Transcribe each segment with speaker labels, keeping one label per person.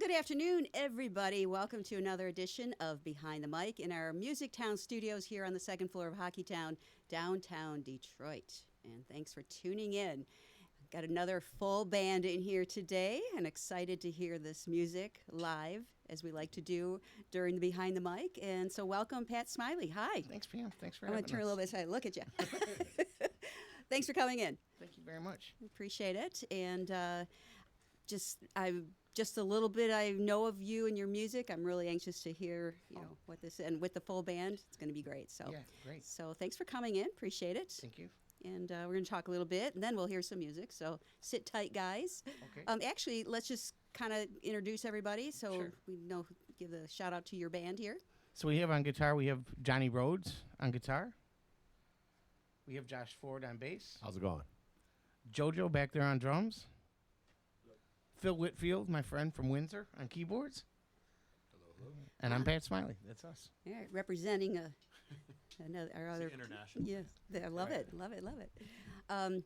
Speaker 1: Good afternoon, everybody. Welcome to another edition of Behind the Mic in our MusicTown studios here on the second floor of Hockeytown, downtown Detroit. And thanks for tuning in. Got another full band in here today and excited to hear this music live, as we like to do during the Behind the Mic. And so welcome, Pat Smillie. Hi.
Speaker 2: Thanks, Pam. Thanks for
Speaker 1: I'm
Speaker 2: having
Speaker 1: going to turn a little bit aside. Look at you. Thanks for coming in.
Speaker 2: Thank you very much.
Speaker 1: Appreciate it. And just a little bit I know of you and your music. I'm really anxious to hear, what this, and with the full band, it's going to be great. So
Speaker 2: Yeah, great.
Speaker 1: So thanks for coming in. Appreciate it.
Speaker 2: Thank you.
Speaker 1: And we're going to talk a little bit, and then we'll hear some music. So sit tight, guys.
Speaker 2: Okay.
Speaker 1: Actually, let's just kind of introduce everybody so
Speaker 2: Sure.
Speaker 1: we know, give a shout out to your band here.
Speaker 2: So we have on guitar, we have Johnny Rhodes on guitar. We have Josh Ford on bass.
Speaker 3: How's it going?
Speaker 2: JoJo back there on drums. Phil Whitfield, my friend from Windsor, on keyboards.
Speaker 3: Hello.
Speaker 2: And I'm Pat Smillie. That's us.
Speaker 1: All right, representing our other
Speaker 3: international.
Speaker 1: Yeah, I love
Speaker 2: Right.
Speaker 1: it.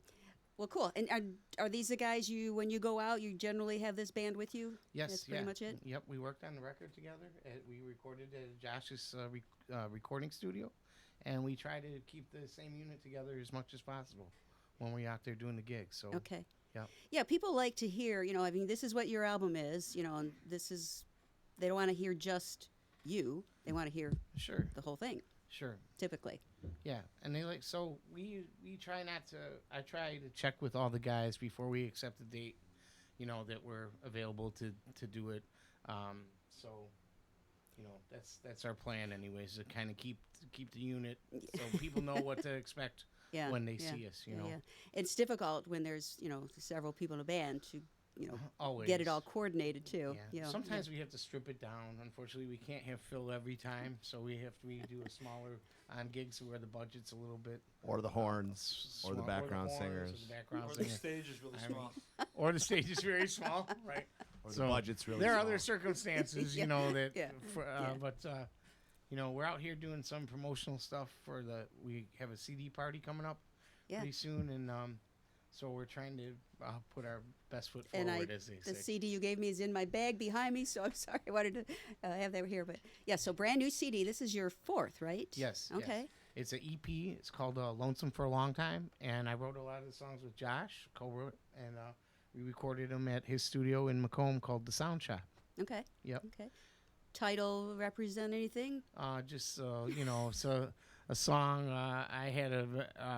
Speaker 1: Well, cool. And are these the guys when you go out, you generally have this band with you?
Speaker 2: Yes,
Speaker 1: That's pretty much it?
Speaker 2: Yep, we worked on the record together. We recorded at Josh's recording studio. And we try to keep the same unit together as much as possible when we're out there doing the gigs. So,
Speaker 1: Okay.
Speaker 2: Yep.
Speaker 1: Yeah, people like to hear, this is what your album is, and they don't want to hear just you. They want to hear
Speaker 2: Sure.
Speaker 1: the whole thing,
Speaker 2: Sure.
Speaker 1: typically.
Speaker 2: Yeah, and we try not to. I try to check with all the guys before we accept the date, that we're available to do it. That's our plan, anyways, to kind of keep the unit so people know what to expect when they see us.
Speaker 1: Yeah. It's difficult when there's several people in a band to
Speaker 2: Always
Speaker 1: get it all coordinated too.
Speaker 2: Yeah. Sometimes we have to strip it down. Unfortunately, we can't have Phil every time, so we do a smaller on gigs where the budget's a little bit.
Speaker 3: Or the horns, or the background singers.
Speaker 4: Or the stage is really small.
Speaker 2: Or the stage is very small, right?
Speaker 3: Or the budget's really
Speaker 2: There are
Speaker 3: small.
Speaker 2: other circumstances,
Speaker 1: Yeah.
Speaker 2: that.
Speaker 1: Yeah.
Speaker 2: But we're out here doing some promotional stuff we have a CD party coming up pretty soon, and so we're trying to put our best foot forward, as they say.
Speaker 1: The CD you gave me is in my bag behind me, so I'm sorry. I wanted to have that here. But, yeah, so brand new CD. This is your fourth, right?
Speaker 2: Yes.
Speaker 1: Okay.
Speaker 2: Yes. It's an EP. It's called Lonesome for a Long Time, and I wrote a lot of the songs with Josh, co-wrote, and we recorded them at his studio in Macomb called The Sound Shop.
Speaker 1: Okay.
Speaker 2: Yep.
Speaker 1: Okay. Title represent anything?
Speaker 2: So a song I had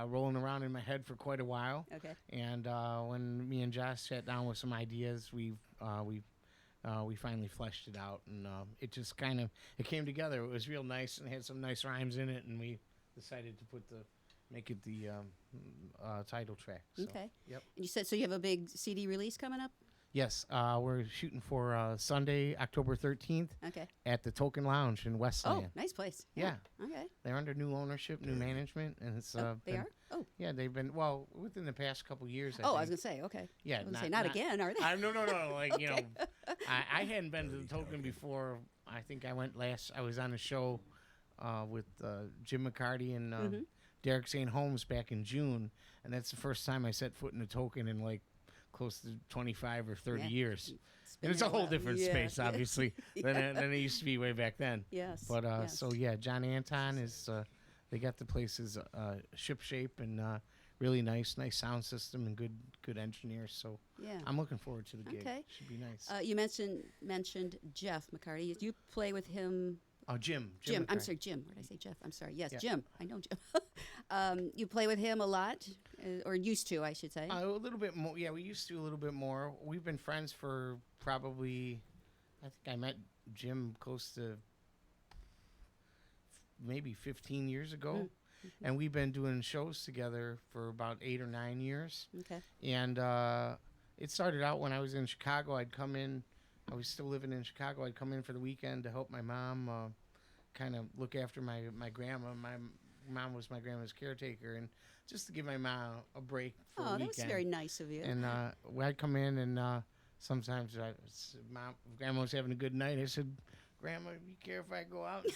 Speaker 2: rolling around in my head for quite a while.
Speaker 1: Okay.
Speaker 2: And when me and Josh sat down with some ideas, we finally fleshed it out, and it just it came together. It was real nice and had some nice rhymes in it, and we decided to make it the title track. So,
Speaker 1: Okay.
Speaker 2: Yep.
Speaker 1: And you said so you have a big CD release coming up?
Speaker 2: Yes, we're shooting for Sunday, October 13th.
Speaker 1: Okay.
Speaker 2: At the Token Lounge in Westland.
Speaker 1: Oh, nice place.
Speaker 2: Yeah.
Speaker 1: Okay.
Speaker 2: They're under new ownership, new management, and it's.
Speaker 1: They
Speaker 2: been-
Speaker 1: are? Oh.
Speaker 2: Yeah, they've been within the past couple years. I
Speaker 1: I was
Speaker 2: think.
Speaker 1: going to say, okay.
Speaker 2: Yeah,
Speaker 1: I was going to say, not again, are they?
Speaker 2: No. Like I hadn't been to the Token before. I think I went last. I was on a show with Jim McCarty and Derek St. Holmes back in June, and that's the first time I set foot in the Token in like close to 25 or 30 years.
Speaker 1: been
Speaker 2: And it's
Speaker 1: there
Speaker 2: a
Speaker 1: a
Speaker 2: whole
Speaker 1: while.
Speaker 2: different
Speaker 1: Yeah.
Speaker 2: space, obviously, than it used to be way back then.
Speaker 1: Yes.
Speaker 2: But
Speaker 1: yes.
Speaker 2: so yeah, John Anton is. They got the places ship shape and really nice sound system and good engineers. So
Speaker 1: Yeah.
Speaker 2: I'm looking forward to the gig.
Speaker 1: Okay.
Speaker 2: Should be nice.
Speaker 1: You mentioned Jeff McCarty. You play with him.
Speaker 2: Jim.
Speaker 1: Jim. I'm
Speaker 2: McCarty.
Speaker 1: sorry, Jim. What did I say, Jeff? I'm sorry. Yes,
Speaker 2: Yeah.
Speaker 1: Jim. I know Jim. You play with him a lot, or used to, I should say.
Speaker 2: A little bit more. Yeah, we used to a little bit more. We've been friends for probably. I think I met Jim close to maybe 15 years ago. And we've been doing shows together for about 8 or 9 years.
Speaker 1: Okay.
Speaker 2: And it started out when I was in Chicago. I'd come in. I was still living in Chicago. I'd come in for the weekend to help my mom kind of look after my grandma. My mom was my grandma's caretaker, and just to give my mom a break for a weekend.
Speaker 1: That was very nice of you.
Speaker 2: And I'd come in, and sometimes grandma was having a good night. I said, Grandma, you care if I go out and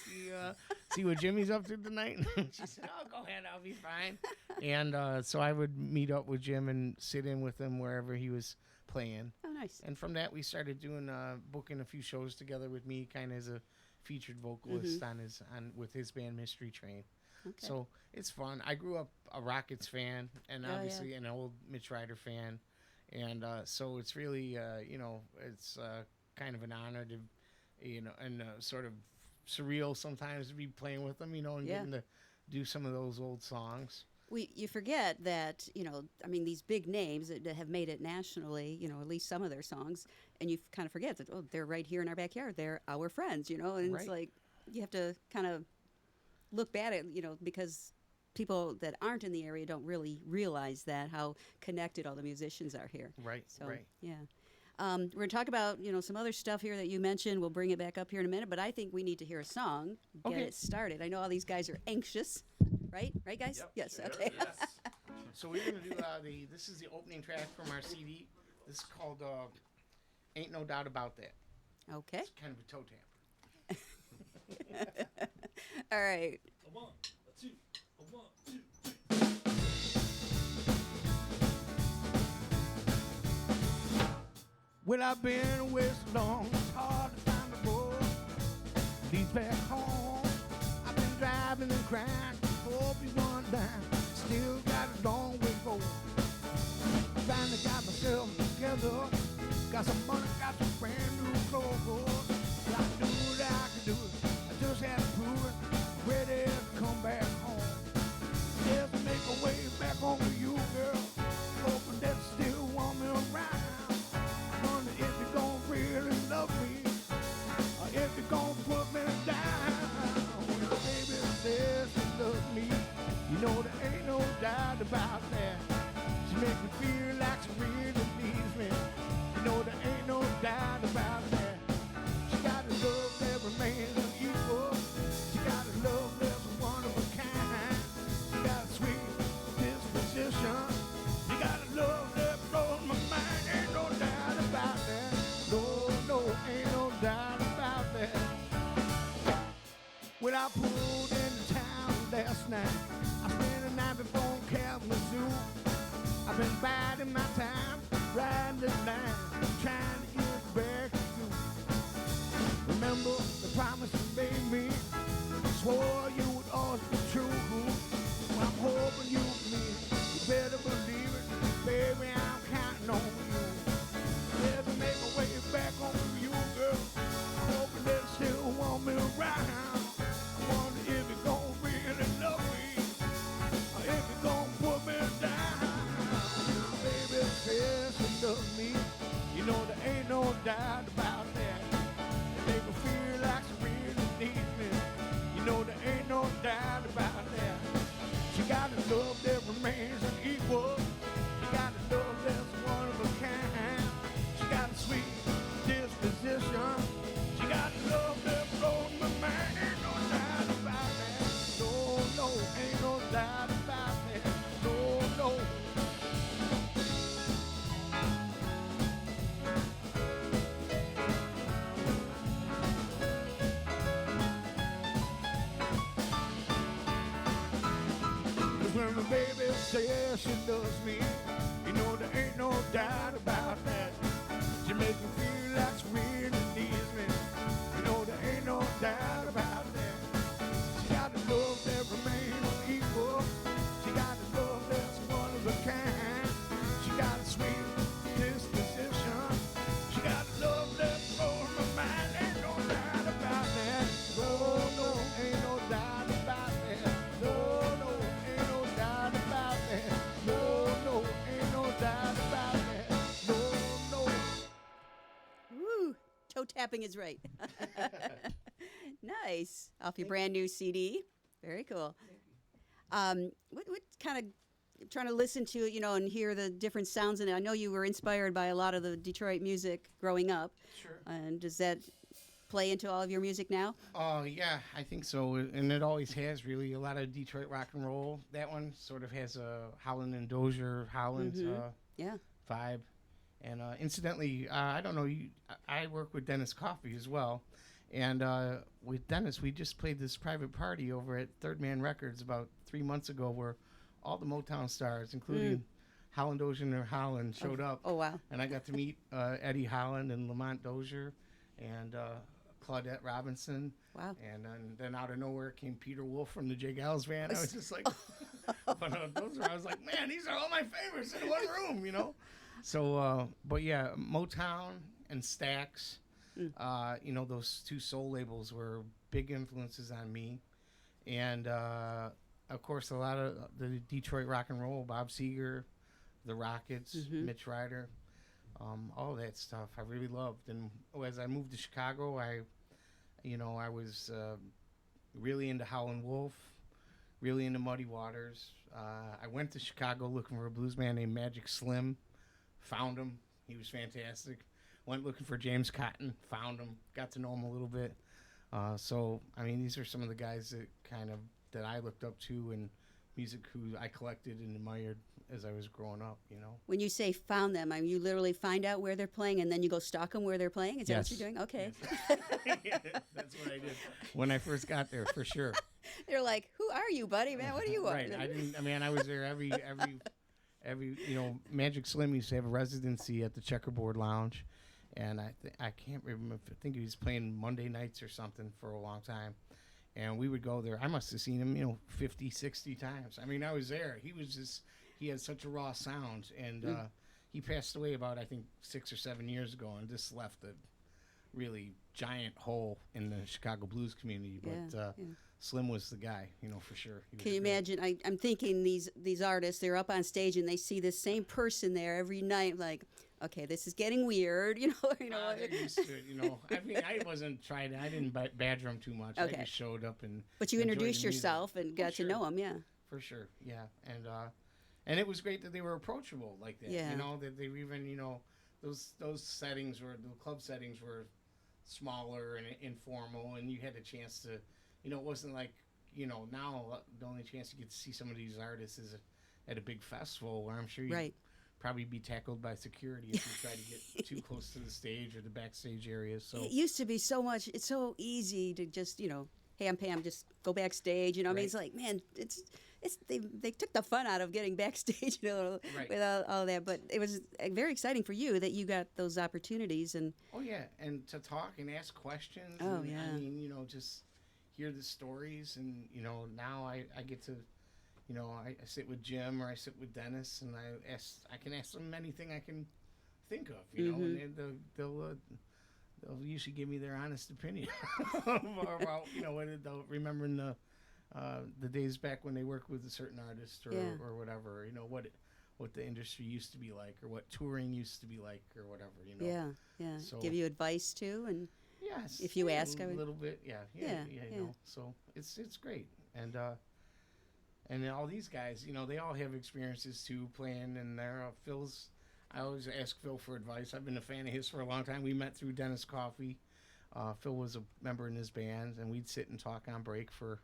Speaker 2: see what Jimmy's up to tonight? She said, oh, go ahead, I'll be fine. And so I would meet up with Jim and sit in with him wherever he was playing.
Speaker 1: Oh, nice.
Speaker 2: And from that, we started doing booking a few shows together with me, kind of as a featured vocalist with his band Mystery Train.
Speaker 1: Okay.
Speaker 2: So it's fun. I grew up a Rockets fan and obviously an old Mitch Ryder fan. And so it's really, it's kind of an honor to, and sort of surreal sometimes to be playing with them, and getting to do some of those old songs.
Speaker 1: You forget that, these big names that have made it nationally, at least some of their songs, and you kind of forget that, they're right here in our backyard. They're our friends, and
Speaker 2: Right.
Speaker 1: It's like you have to kind of look back at it, because people that aren't in the area don't really realize that, how connected all the musicians are here.
Speaker 2: Right,
Speaker 1: So,
Speaker 2: right.
Speaker 1: yeah. We're going to talk about, some other stuff here that you mentioned. We'll bring it back up here in a minute, but I think we need to hear a song, get
Speaker 2: Okay.
Speaker 1: it started. I know all these guys are anxious, right? Right, guys?
Speaker 4: Yep,
Speaker 1: Yes,
Speaker 4: sure,
Speaker 1: okay.
Speaker 4: yes.
Speaker 2: So we're going to do this is the opening track from our CD. This is called Ain't No Doubt About That.
Speaker 1: Okay.
Speaker 2: It's kind of a toe tapper.
Speaker 1: All right.
Speaker 4: A 1, a 2, a 1, 2.
Speaker 2: Well, I've been away so long, it's hard to find the road leads back home. I've been driving and crying, hope he's going down. Still got a long way to go. Finally got myself together, got some money, got some brand new clothes. I can do what I can do, I just had to prove it, ready to come back home. Just make a way back home to you, girl, hoping that you still want me around. Wonder if you're gonna really love me, or if you're gonna put me down. When the baby says she loves me, you know there ain't no doubt about that. She makes me feel like she really needs me. You know there ain't no doubt about that. She got a love that remains unequal. She got a love that's one of a kind. She got a sweet disposition. She got a love that blows my mind. Ain't no doubt about that. No, ain't no doubt about that. When I pulled into town last night, I spent the night before Kalamazoo. I've been biding my time, riding the line, trying to get back to you. Remember the promise you made me, swore you would always be true. Well, I'm hoping you mean it. You better believe it, baby, I'm counting on you. There's a make a way back home to you, girl. I'm hoping they still want me around. I wonder if you're gonna really love me, or if you're gonna put me down. Baby says she loves me, you know there ain't no doubt about that. They make me feel like she really needs me, you know there ain't no doubt about that. She got a love that remains unequal. She got a love that's one of a kind. She got a sweet disposition. She got a love that blows my mind. Ain't no doubt about that. No, ain't no doubt about that. No. When the baby says she loves me, you know there ain't no doubt about that. She makes me feel like she really needs me. You know there ain't no doubt about that. She got a love that remains unequal. She got a love that's one of a kind. She got a sweet disposition. She got a love that blows my mind. Ain't no doubt about that. No, ain't no doubt about that. No, ain't no doubt about that. No, ain't no doubt about that. No.
Speaker 1: Woo! Toe tapping is right. Nice. Off your brand new CD. Very cool. What kind of trying to listen to it, and hear the different sounds in it? I know you were inspired by a lot of the Detroit music growing up.
Speaker 2: Sure.
Speaker 1: And does that play into all of your music now?
Speaker 2: Oh, yeah, I think so. And it always has, really. A lot of Detroit rock and roll. That one sort of has a Howlin' and Dozier, Howland's
Speaker 1: Yeah.
Speaker 2: vibe. And incidentally, I don't know, I work with Dennis Coffey as well. And with Dennis, we just played this private party over at Third Man Records about 3 months ago, where all the Motown stars, including Holland Dozier and Holland, showed up.
Speaker 1: Oh, wow.
Speaker 2: And I got to meet Eddie Holland and Lamont Dozier and Claudette Robinson.
Speaker 1: Wow.
Speaker 2: And then out of nowhere came Peter Wolf from the J. Gals band. I was just like, I was like, man, these are all my favorites in one room, you know? So, but yeah, Motown and Stax, you know, those two soul labels were big influences on me. And, of course, a lot of the Detroit rock and roll, Bob Seger, the Rockets, Mitch Ryder, all that stuff I really loved. And as I moved to Chicago, I was really into Howlin' Wolf, really into Muddy Waters. I went to Chicago looking for a blues man named Magic Slim, found him. He was fantastic. Went looking for James Cotton, found him, got to know him a little bit. So, I mean, these are some of the guys that I looked up to in music who I collected and admired as I was growing up, you know.
Speaker 1: When you say found them, I mean, you literally find out where they're playing and then you go stalk them where they're playing? Is that what you're doing? Okay.
Speaker 2: Yes. Yeah, that's what I did when I first got there, for sure.
Speaker 1: They're like, who are you, buddy, man? What do you want?
Speaker 2: Right. I was there every you know, Magic Slim used to have a residency at the Checkerboard Lounge. And I can't remember, I think he was playing Monday nights or something for a long time. And we would go there. I must have seen him, you know, 50, 60 times. I mean, I was there. He had such a raw sound. And he passed away about, I think, 6 or 7 years ago and just left a really giant hole in the Chicago blues community. But Slim was the guy, you know, for sure.
Speaker 1: Can you imagine? I'm thinking these artists, they're up on stage and they see this same person there every night, like, okay, this is getting weird, you know.
Speaker 2: They're used to it, you know. I mean, I didn't badger them too much.
Speaker 1: Okay.
Speaker 2: I just showed up and.
Speaker 1: But you introduced yourself and got to know them, yeah.
Speaker 2: For sure, yeah, and it was great that they were approachable like that.
Speaker 1: Yeah.
Speaker 2: You know, that they even, you know, those settings were, the club settings were smaller and informal, and you had a chance to, you know, it wasn't like, you know, now the only chance you get to see some of these artists is at a big festival where I'm sure you probably be tackled by security if you try to get too close to the stage or the backstage areas. So
Speaker 1: it used to be so much. It's so easy to just, you know, hey, I'm Pam, just go backstage. You know, I mean, it's like, man, they took the fun out of getting backstage, you know, with all that. But it was very exciting for you that you got those opportunities and.
Speaker 2: Oh yeah, and to talk and ask questions.
Speaker 1: Oh
Speaker 2: and,
Speaker 1: yeah.
Speaker 2: I mean, you know, just hear the stories, and you know, now I get to. You know, I sit with Jim or I sit with Dennis, and I can ask them anything I can think of, you know, and they'll usually give me their honest opinion about, you know, they'll remembering the days back when they worked with a certain artist or whatever, you know, what the industry used to be like or what touring used to be like or whatever, you know.
Speaker 1: Yeah.
Speaker 2: So,
Speaker 1: give you advice too, and
Speaker 2: yes,
Speaker 1: if you ask,
Speaker 2: a little bit, you know. So it's great, and all these guys, you know, they all have experiences too playing, and Phil's. I always ask Phil for advice. I've been a fan of his for a long time. We met through Dennis Coffey. Phil was a member in his band, and we'd sit and talk on break for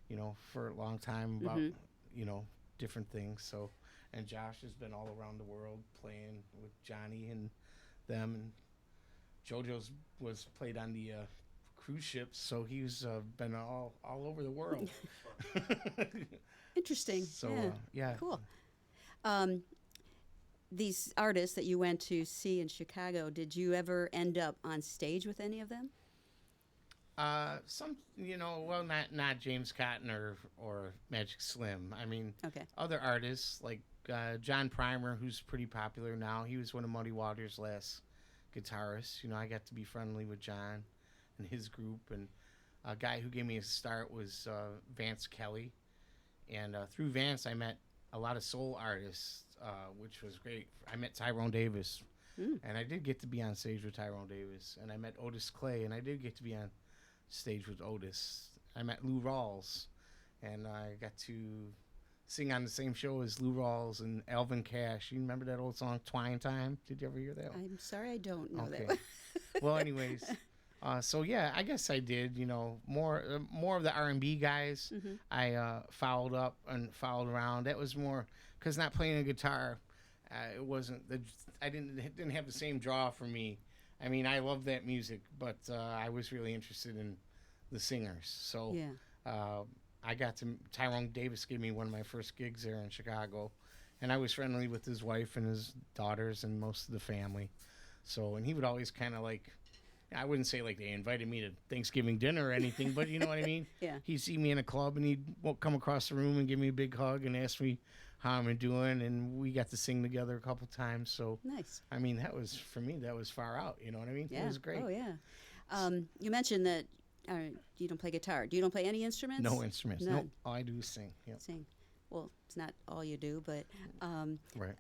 Speaker 2: a long time about, you know, different things. So, and Josh has been all around the world playing with Johnny and them, and JoJo's was played on the cruise ships, so he's been all over the world.
Speaker 1: Interesting.
Speaker 2: So yeah.
Speaker 1: Cool. These artists that you went to see in Chicago, did you ever end up on stage with any of them?
Speaker 2: Some, you know, well, not James Cotton or Magic Slim. I mean, other artists like John Primer, who's pretty popular now. He was one of Muddy Waters' last guitarists. You know, I got to be friendly with John and his group, and a guy who gave me a start was Vance Kelly. And through Vance, I met a lot of soul artists, which was great. I met Tyrone Davis, and I did get to be on stage with Tyrone Davis. And I met Otis Clay, and I did get to be on stage with Otis. I met Lou Rawls, and I got to sing on the same show as Lou Rawls and Alvin Cash. You remember that old song, Twine Time? Did you ever hear that one?
Speaker 1: I'm sorry, I don't know that
Speaker 2: Okay.
Speaker 1: one.
Speaker 2: Well, anyways... so yeah, I guess I did. You know, more of the R&B guys. I followed up and followed around. That was more because not playing a guitar, it wasn't. I didn't have the same draw for me I mean, I love that music, but I was really interested in the singers. So I got to Tyrone Davis gave me one of my first gigs there in Chicago, and I was friendly with his wife and his daughters and most of the family. So, and he would always kind of like, I wouldn't say like they invited me to Thanksgiving dinner or anything, but you know what I mean?
Speaker 1: Yeah.
Speaker 2: He'd see me in a club and he'd come across the room and give me a big hug and ask me how I'm doing, and we got to sing together a couple times. So
Speaker 1: Nice.
Speaker 2: I mean, that was, for me, that was far out. You know what I mean?
Speaker 1: Yeah.
Speaker 2: It was great.
Speaker 1: Oh, yeah. You mentioned that you don't play guitar. Do you don't play any instruments?
Speaker 2: No instruments.
Speaker 1: None.
Speaker 2: Nope. All I do is sing. Yep.
Speaker 1: Sing. Well, it's not all you do, but
Speaker 2: Right.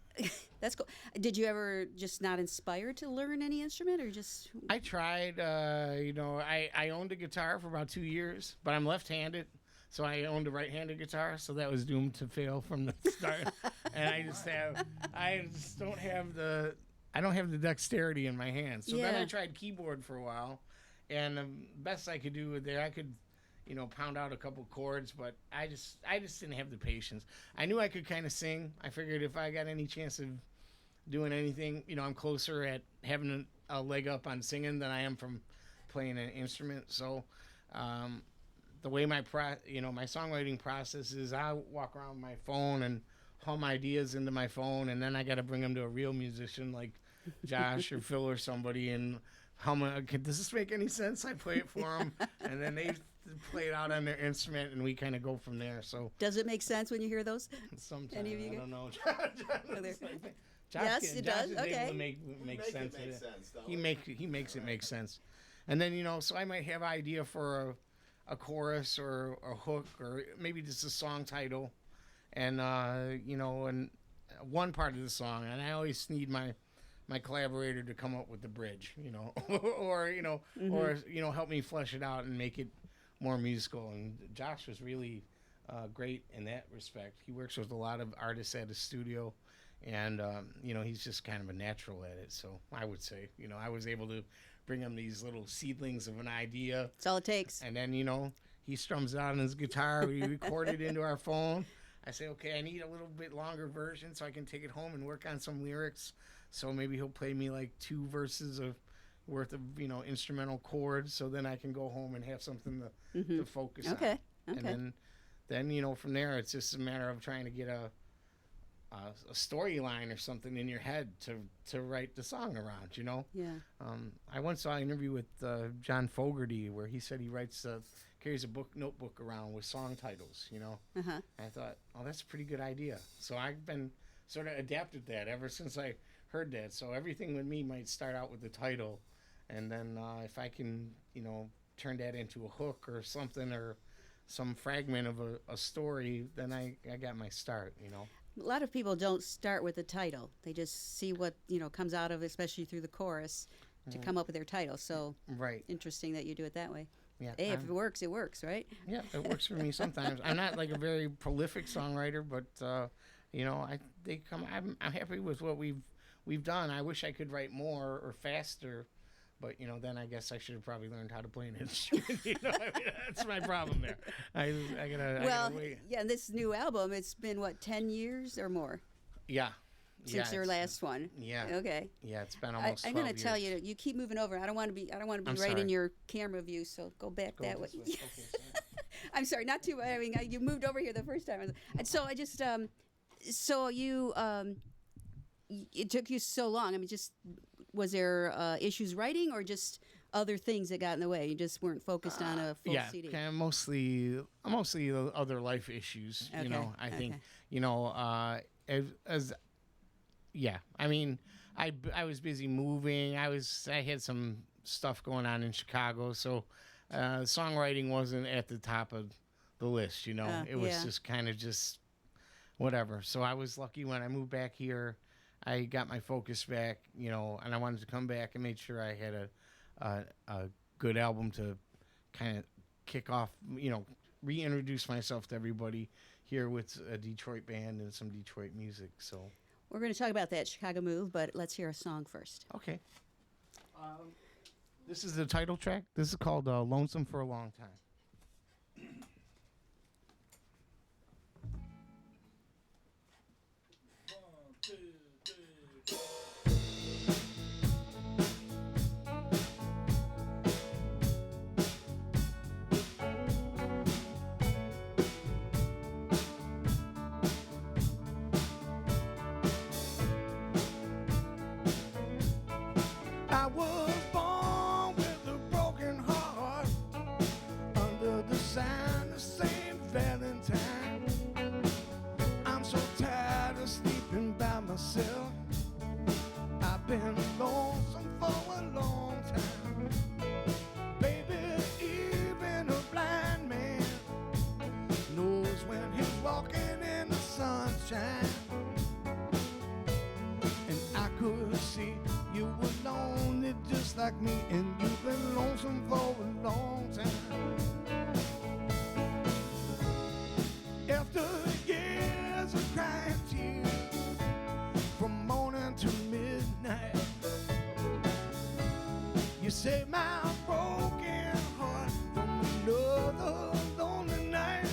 Speaker 1: that's cool. Did you ever just not inspired to learn any instrument, or just?
Speaker 2: I tried. I owned a guitar for about 2 years, but I'm left-handed, so I owned a right-handed guitar, so that was doomed to fail from the start. And I just don't have the dexterity in my hands. So then I tried keyboard for a while, and the best I could do with there, I could, pound out a couple chords, but I just didn't have the patience. I knew I could kind of sing. I figured if I got any chance of doing anything, I'm closer at having a leg up on singing than I am from playing an instrument. So the way my songwriting process is, I walk around with my phone and hum ideas into my phone, and then I got to bring them to a real musician like Josh or Phil or somebody and hum. Does this make any sense? I play it for them, and then they play it out on their instrument, and we kind of go from there. So
Speaker 1: Does it make sense when you hear those?
Speaker 2: sometimes
Speaker 1: Any of you
Speaker 2: I
Speaker 1: guys?
Speaker 2: don't know.
Speaker 1: Yes, it does.
Speaker 2: Josh is
Speaker 1: Okay.
Speaker 2: able to make sense of it. He makes it make sense. And then so I might have an idea for a chorus or a hook or maybe just a song title, and and one part of the song, and I always need my collaborator to come up with the bridge, or help me flesh it out and make it more musical. And Josh was really great in that respect. He works with a lot of artists at his studio, and he's just kind of a natural at it. So I would say, I was able to bring him these little seedlings of an idea.
Speaker 1: That's all it takes.
Speaker 2: And then he strums it out on his guitar. We record it into our phone. I say, okay, I need a little bit longer version so I can take it home and work on some lyrics. So maybe he'll play me like 2 verses worth of instrumental chords, so then I can go home and have something to focus on.
Speaker 1: Okay.
Speaker 2: And then from there, it's just a matter of trying to get a storyline or something in your head to write the song around.
Speaker 1: Yeah.
Speaker 2: I once saw an interview with John Fogerty where he said he carries a notebook around with song titles.
Speaker 1: Uh-huh.
Speaker 2: I thought, oh, that's a pretty good idea. So I've been sort of adapted that ever since I heard that. So everything with me might start out with the title, and then if I can, turn that into a hook or something, or some fragment of a story, then I got my start.
Speaker 1: A lot of people don't start with the title. They just see what comes out of it, especially through the chorus, to come up with their title. So
Speaker 2: Right.
Speaker 1: interesting that you do it that way.
Speaker 2: Yeah.
Speaker 1: Hey, if it works, it works, right?
Speaker 2: Yeah, it works for me sometimes. I'm not like a very prolific songwriter, but I'm happy with what we've done. I wish I could write more or faster, but then I guess I should have probably learned how to play an instrument. That's my problem there. I gotta wait.
Speaker 1: Yeah, and this new album, it's been 10 years or more
Speaker 2: Yeah.
Speaker 1: since your last one.
Speaker 2: Yeah.
Speaker 1: Okay.
Speaker 2: Yeah, it's been almost.
Speaker 1: I'm
Speaker 2: 12
Speaker 1: going to tell
Speaker 2: years.
Speaker 1: you keep moving over. I don't want to be
Speaker 2: I'm
Speaker 1: right in
Speaker 2: sorry.
Speaker 1: your camera view. So go back
Speaker 2: Go
Speaker 1: that way.
Speaker 2: this way. Okay, sorry.
Speaker 1: I'm sorry, not too. I mean, you moved over here the first time, and so I just. So you. It took you so long. I mean, just was there issues writing, or just other things that got in the way? You just weren't focused on a full CD.
Speaker 2: Yeah, kind of mostly the other life issues.
Speaker 1: Okay,
Speaker 2: I think
Speaker 1: okay.
Speaker 2: Yeah, I mean, I was busy moving. I had some stuff going on in Chicago, so songwriting wasn't at the top of the list. It was
Speaker 1: yeah.
Speaker 2: just kind of just whatever. So I was lucky when I moved back here. I got my focus back, and I wanted to come back and make sure I had a good album to kind of kick off, reintroduce myself to everybody here with a Detroit band and some Detroit music. So
Speaker 1: We're going to talk about that Chicago move, but let's hear a song first.
Speaker 2: okay. This is the title track. This is called "Lonesome for a Long Time."
Speaker 4: One, two, three, four.
Speaker 5: myself. I've been lonesome for a long time. Baby, even a blind man knows when he's walking in the sunshine. And I could see you were lonely just like me, and you've been lonesome for a long time. After years of crying tears from morning to midnight, you saved my broken heart from another lonely night.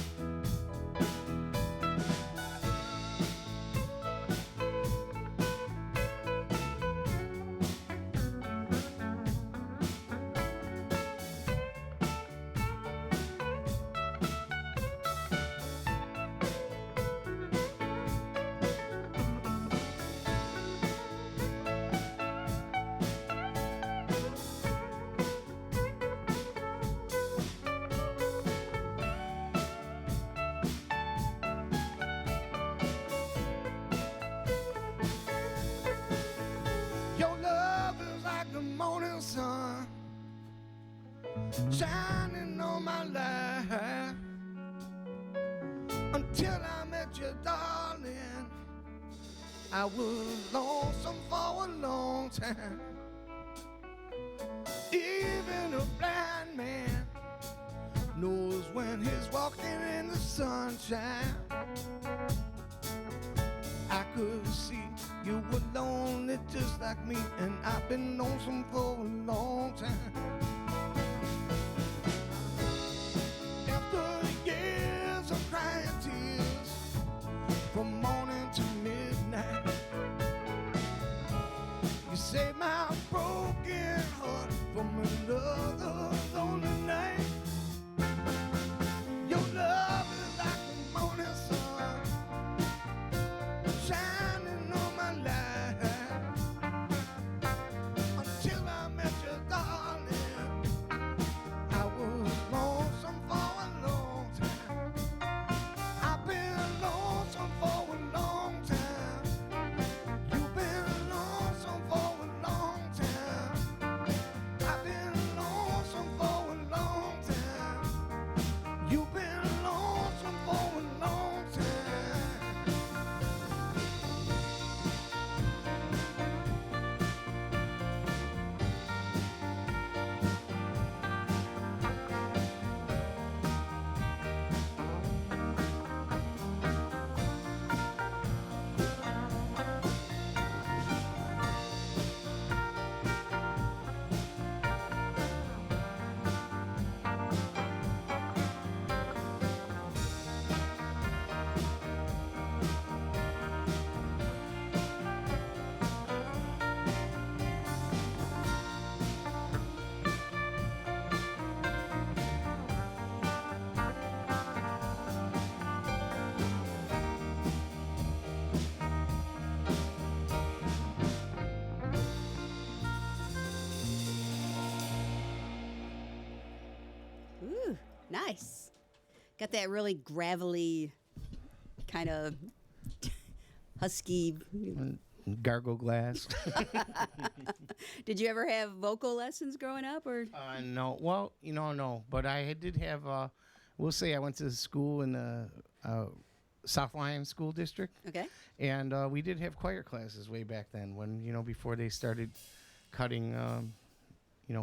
Speaker 5: Your love is like the morning sun shining on my life. Until I met you, darling, I was lonesome for a long time. Even a blind man knows when he's walking in the sunshine. I could see you were lonely just like me, and I've been lonesome for a long time. After years of crying tears from morning to midnight, you saved my broken heart from another lonely night. Your love is like the morning sun shining on my life. Until I met you, darling, I was lonesome for a long time. I've been lonesome for a long time. You've been lonesome for a long time. I've been lonesome for a long time. You've been lonesome for a long time.
Speaker 1: Ooh, nice. Got that really gravelly, kind of husky.
Speaker 2: Gargle glass.
Speaker 1: Did you ever have vocal lessons growing up, or?
Speaker 2: No. Well, no. But I did have, we'll say I went to school in the South Lyon School District.
Speaker 1: Okay.
Speaker 2: And we did have choir classes way back then when, before they started cutting,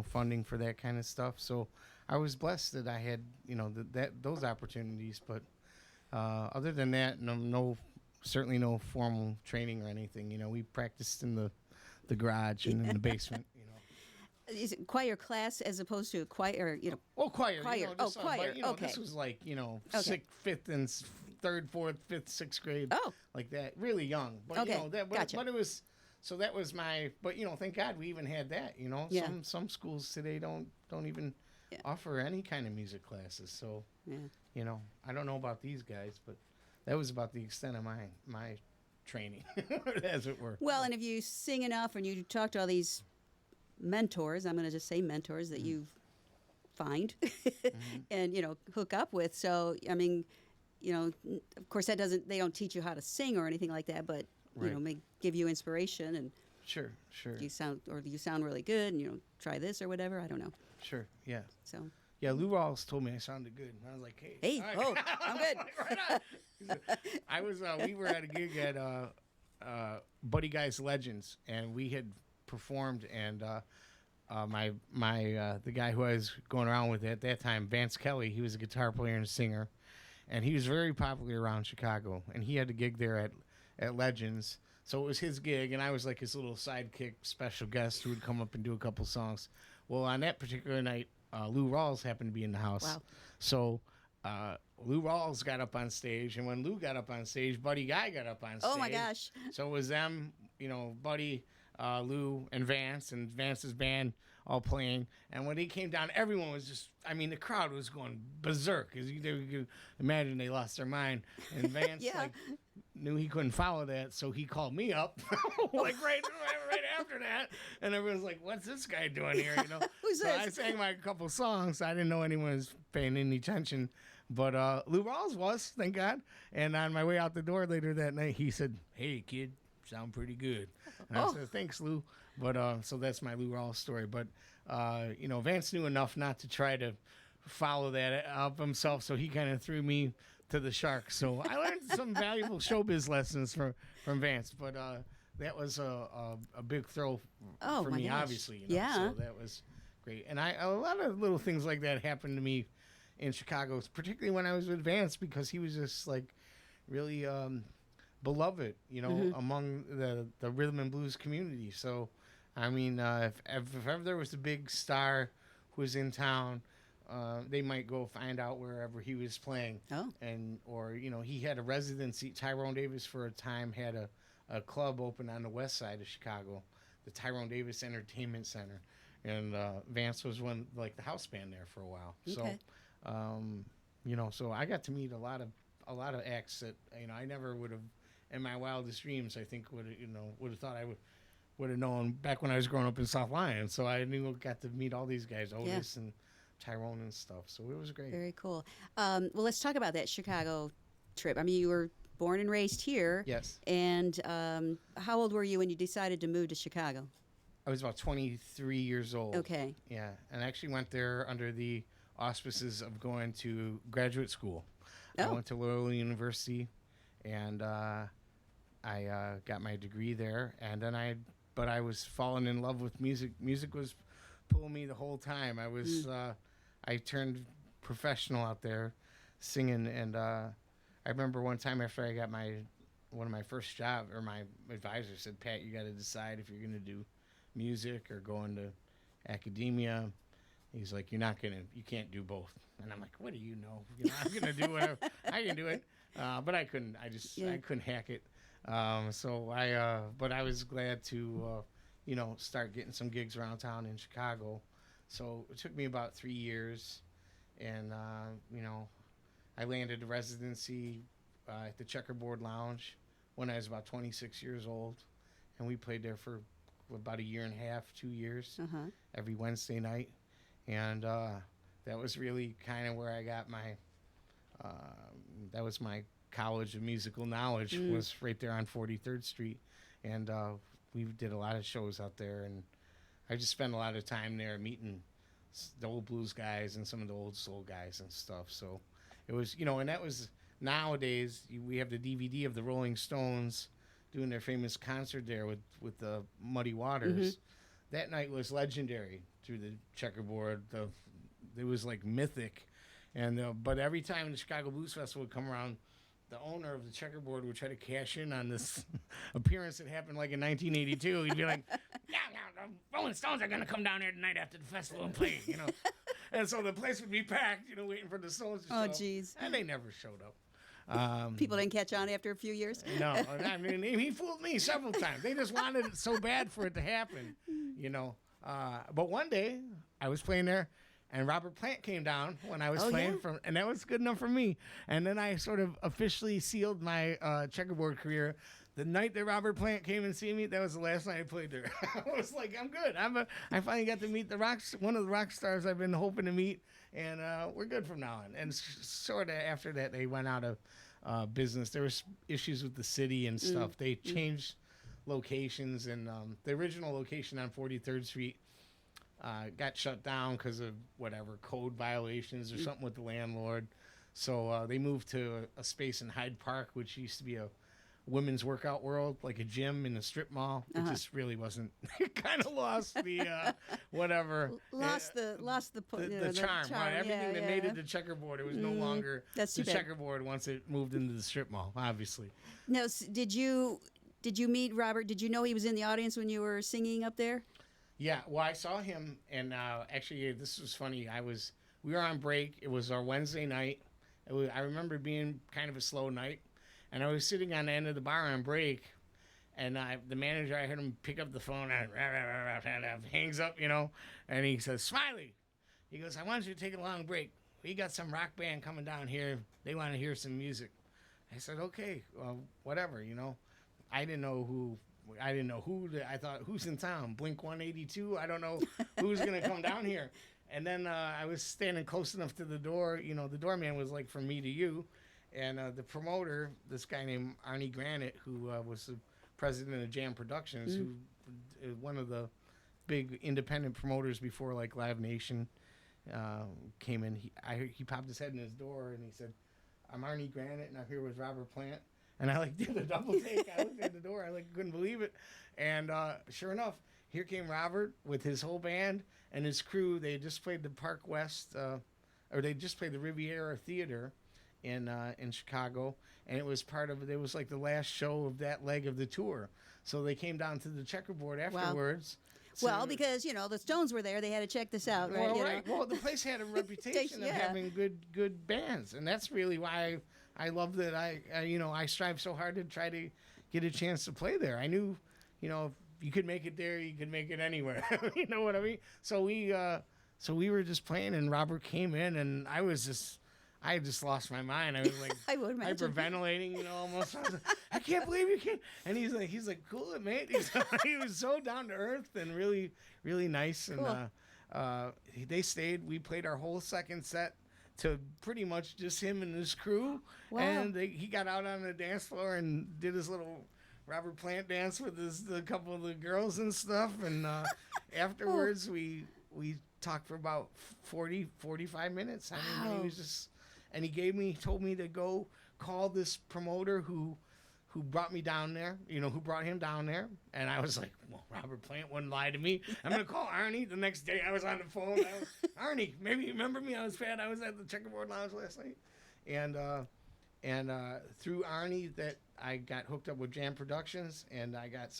Speaker 2: funding for that kind of stuff. So I was blessed that I had, those opportunities. But other than that, certainly no formal training or anything. We practiced in the garage and in the basement.
Speaker 1: Is it choir class as opposed to a choir?
Speaker 2: Oh, choir.
Speaker 1: Choir. Choir.
Speaker 2: But,
Speaker 1: Okay.
Speaker 2: This was like,
Speaker 1: Okay.
Speaker 2: sixth, fifth, and third, fourth, fifth, sixth grade.
Speaker 1: Oh.
Speaker 2: Like that. Really young. But,
Speaker 1: Okay, gotcha.
Speaker 2: But it was, so that was my, but, thank God we even had that,
Speaker 1: Yeah.
Speaker 2: Some schools today don't even offer any kind of music classes. So,
Speaker 1: Yeah.
Speaker 2: I don't know about these guys, but that was about the extent of my training, as it were.
Speaker 1: Well, and if you sing enough and you talk to all these mentors, I'm going to just say mentors that you find and, hook up with. So, I mean, of course they don't teach you how to sing or anything like that, but you know, may give you inspiration and
Speaker 2: Sure.
Speaker 1: you sound really good and, you know, try this or whatever. I don't know.
Speaker 2: Sure. Yeah.
Speaker 1: So,
Speaker 2: Yeah, Lou Rawls told me I sounded good. And I was like,
Speaker 1: hey,
Speaker 2: all right.
Speaker 1: oh, I'm good.
Speaker 2: Right on. We were at a gig at Buddy Guy's Legends, and we had performed, and the guy who I was going around with at that time, Vance Kelly, he was a guitar player and a singer, and he was very popular around Chicago, and he had a gig there at Legends. So it was his gig, and I was like his little sidekick special guest who would come up and do a couple songs. Well, on that particular night, Lou Rawls happened to be in the house.
Speaker 1: Wow.
Speaker 2: So Lou Rawls got up on stage, and when Lou got up on stage, Buddy Guy got up on stage.
Speaker 1: Oh, my gosh.
Speaker 2: So it was them, you know, Buddy, Lou, and Vance's band all playing. And when he came down, everyone was just, I mean, the crowd was going berserk. As you could imagine, they lost their mind. And Vance,
Speaker 1: Yeah.
Speaker 2: knew he couldn't follow that, so he called me up, like right after that. And everyone's like, what's this guy doing here, you know?
Speaker 1: Who's
Speaker 2: So
Speaker 1: this?
Speaker 2: I sang my couple songs. I didn't know anyone was paying any attention. But Lou Rawls was, thank God. And on my way out the door later that night, he said, hey, kid, sound pretty good. And I said, thanks, Lou. But so that's my Lou Rawls story. But, you know, Vance knew enough not to try to follow that up himself, so he kind of threw me to the sharks. So I learned some valuable showbiz lessons from Vance. But that was a big throw for
Speaker 1: my
Speaker 2: me,
Speaker 1: gosh.
Speaker 2: obviously. You know?
Speaker 1: Yeah.
Speaker 2: So that was great. And a lot of little things like that happened to me in Chicago, particularly when I was with Vance, because he was just like really beloved, you know, among the rhythm and blues community. So, I mean, if ever there was a big star who was in town, they might go find out wherever he was playing.
Speaker 1: Oh.
Speaker 2: Or, you know, he had a residency. Tyrone Davis for a time had a club open on the west side of Chicago, the Tyrone Davis Entertainment Center. And Vance was the house band there for a while.
Speaker 1: Okay.
Speaker 2: So, you know, so I got to meet a lot of acts that, you know, I never would have, in my wildest dreams, I think would have thought I would have known back when I was growing up in South Lyon. So I got to meet all these guys, Otis and Tyrone and stuff. So it was great.
Speaker 1: Very cool. Well, let's talk about that Chicago trip. I mean, you were born and raised here.
Speaker 2: Yes.
Speaker 1: And how old were you when you decided to move to Chicago?
Speaker 2: I was about 23 years old.
Speaker 1: Okay.
Speaker 2: Yeah, and I actually went there under the auspices of going to graduate school. I went to Loyola University, and I got my degree there. And then I was falling in love with music. Music was pulling me the whole time. I was I turned professional out there singing, and I remember one time after I got one of my first job, or my advisor said, Pat, you got to decide if you're going to do music or go into academia. He's like, you can't do both. And I'm like, what do you know? I'm going to do whatever. I can do it. But I couldn't. I couldn't hack it. But I was glad to, start getting some gigs around town in Chicago. So it took me about 3 years. And, I landed a residency at the Checkerboard Lounge when I was about 26 years old. And we played there for about a year and a half, 2 years, every Wednesday night. And that was really kind of where I got that was my college of musical knowledge, was right there on 43rd Street. And we did a lot of shows out there. And I just spent a lot of time there meeting the old blues guys and some of the old soul guys and stuff. So it was, and that was, nowadays, we have the DVD of the Rolling Stones doing their famous concert there with the Muddy Waters. That night was legendary through the Checkerboard. It was like mythic. And but every time the Chicago Blues Festival would come around, the owner of the Checkerboard would try to cash in on this appearance that happened like in 1982. He'd be like, yeah, the Rolling Stones are going to come down here tonight after the festival and play, And so the place would be packed, waiting for the Stones to show up.
Speaker 1: Oh, geez.
Speaker 2: And they never showed up.
Speaker 1: People didn't catch on after a few years?
Speaker 2: No, I mean, he fooled me several times. They just wanted it so bad for it to happen, But one day, I was playing there, and Robert Plant came down when I was playing, and that was good enough for me. And then I sort of officially sealed my Checkerboard career. The night that Robert Plant came and see me, that was the last night I played there. I was like, I'm good. I finally got to meet one of the rock stars I've been hoping to meet, and we're good from now on. And sort of after that, they went out of business. There was issues with the city and stuff. They changed locations, and the original location on 43rd Street got shut down because of whatever code violations or something with the landlord. So they moved to a space in Hyde Park, which used to be a women's workout world, like a gym in a strip mall. It just really wasn't. It kind of lost the whatever.
Speaker 1: Lost the
Speaker 2: charm. Right? Everything that made it the checkerboard. It was no longer
Speaker 1: That's
Speaker 2: the
Speaker 1: too bad.
Speaker 2: checkerboard once it moved into the strip mall. Obviously.
Speaker 1: Now, did you meet Robert? Did you know he was in the audience when you were singing up there?
Speaker 2: Yeah. Well, I saw him, and actually, this was funny. We were on break. It was our Wednesday night. I remember being kind of a slow night. And I was sitting on the end of the bar on break, and the manager, I heard him pick up the phone and hangs up, and he says, "Smiley," he goes, "I want you to take a long break. We got some rock band coming down here. They want to hear some music." I said, "Okay, well, whatever, I didn't know who. I thought, who's in town? Blink 182. I don't know who's gonna come down here. And then I was standing close enough to the door. The doorman was like from me to you. And the promoter, this guy named Arnie Granite, who was the president of Jam Productions, who one of the big independent promoters before like Live Nation came in. He popped his head in his door and he said, "I'm Arnie Granite, and I'm here with Robert Plant." And I did a double take. I looked at the door. I couldn't believe it. And sure enough, here came Robert with his whole band and his crew. They had just played the Park West, or they just played the Riviera Theater in Chicago, and it was like the last show of that leg of the tour. So they came down to the checkerboard afterwards.
Speaker 1: Well, because the Stones were there, they had to check this out, right?
Speaker 2: Well, right. Well, the place had a reputation of having good bands, and that's really why I love that. I strive so hard to try to get a chance to play there. I knew, if you could make it there, you could make it anywhere. You know what I mean? So we were just playing, and Robert came in, and I just lost my mind. I was
Speaker 1: I would imagine.
Speaker 2: hyperventilating, almost. I was like, "I can't believe you can't." And he's like, "Cool it, mate." He was so down to earth and really, really nice.
Speaker 1: Cool.
Speaker 2: And they stayed. We played our whole second set to pretty much just him and his crew.
Speaker 1: Wow.
Speaker 2: And he got out on the dance floor and did his little Robert Plant dance with a couple of the girls and stuff. And afterwards, we talked for about 45 minutes. I mean, he was just... And he told me to go call this promoter who brought me down there, who brought him down there. And I was like, well, Robert Plant wouldn't lie to me. I'm going to call Arnie. The next day I was on the phone. Arnie, maybe you remember me? I was at the Checkerboard Lounge last night. And through Arnie that I got hooked up with Jam Productions, and I got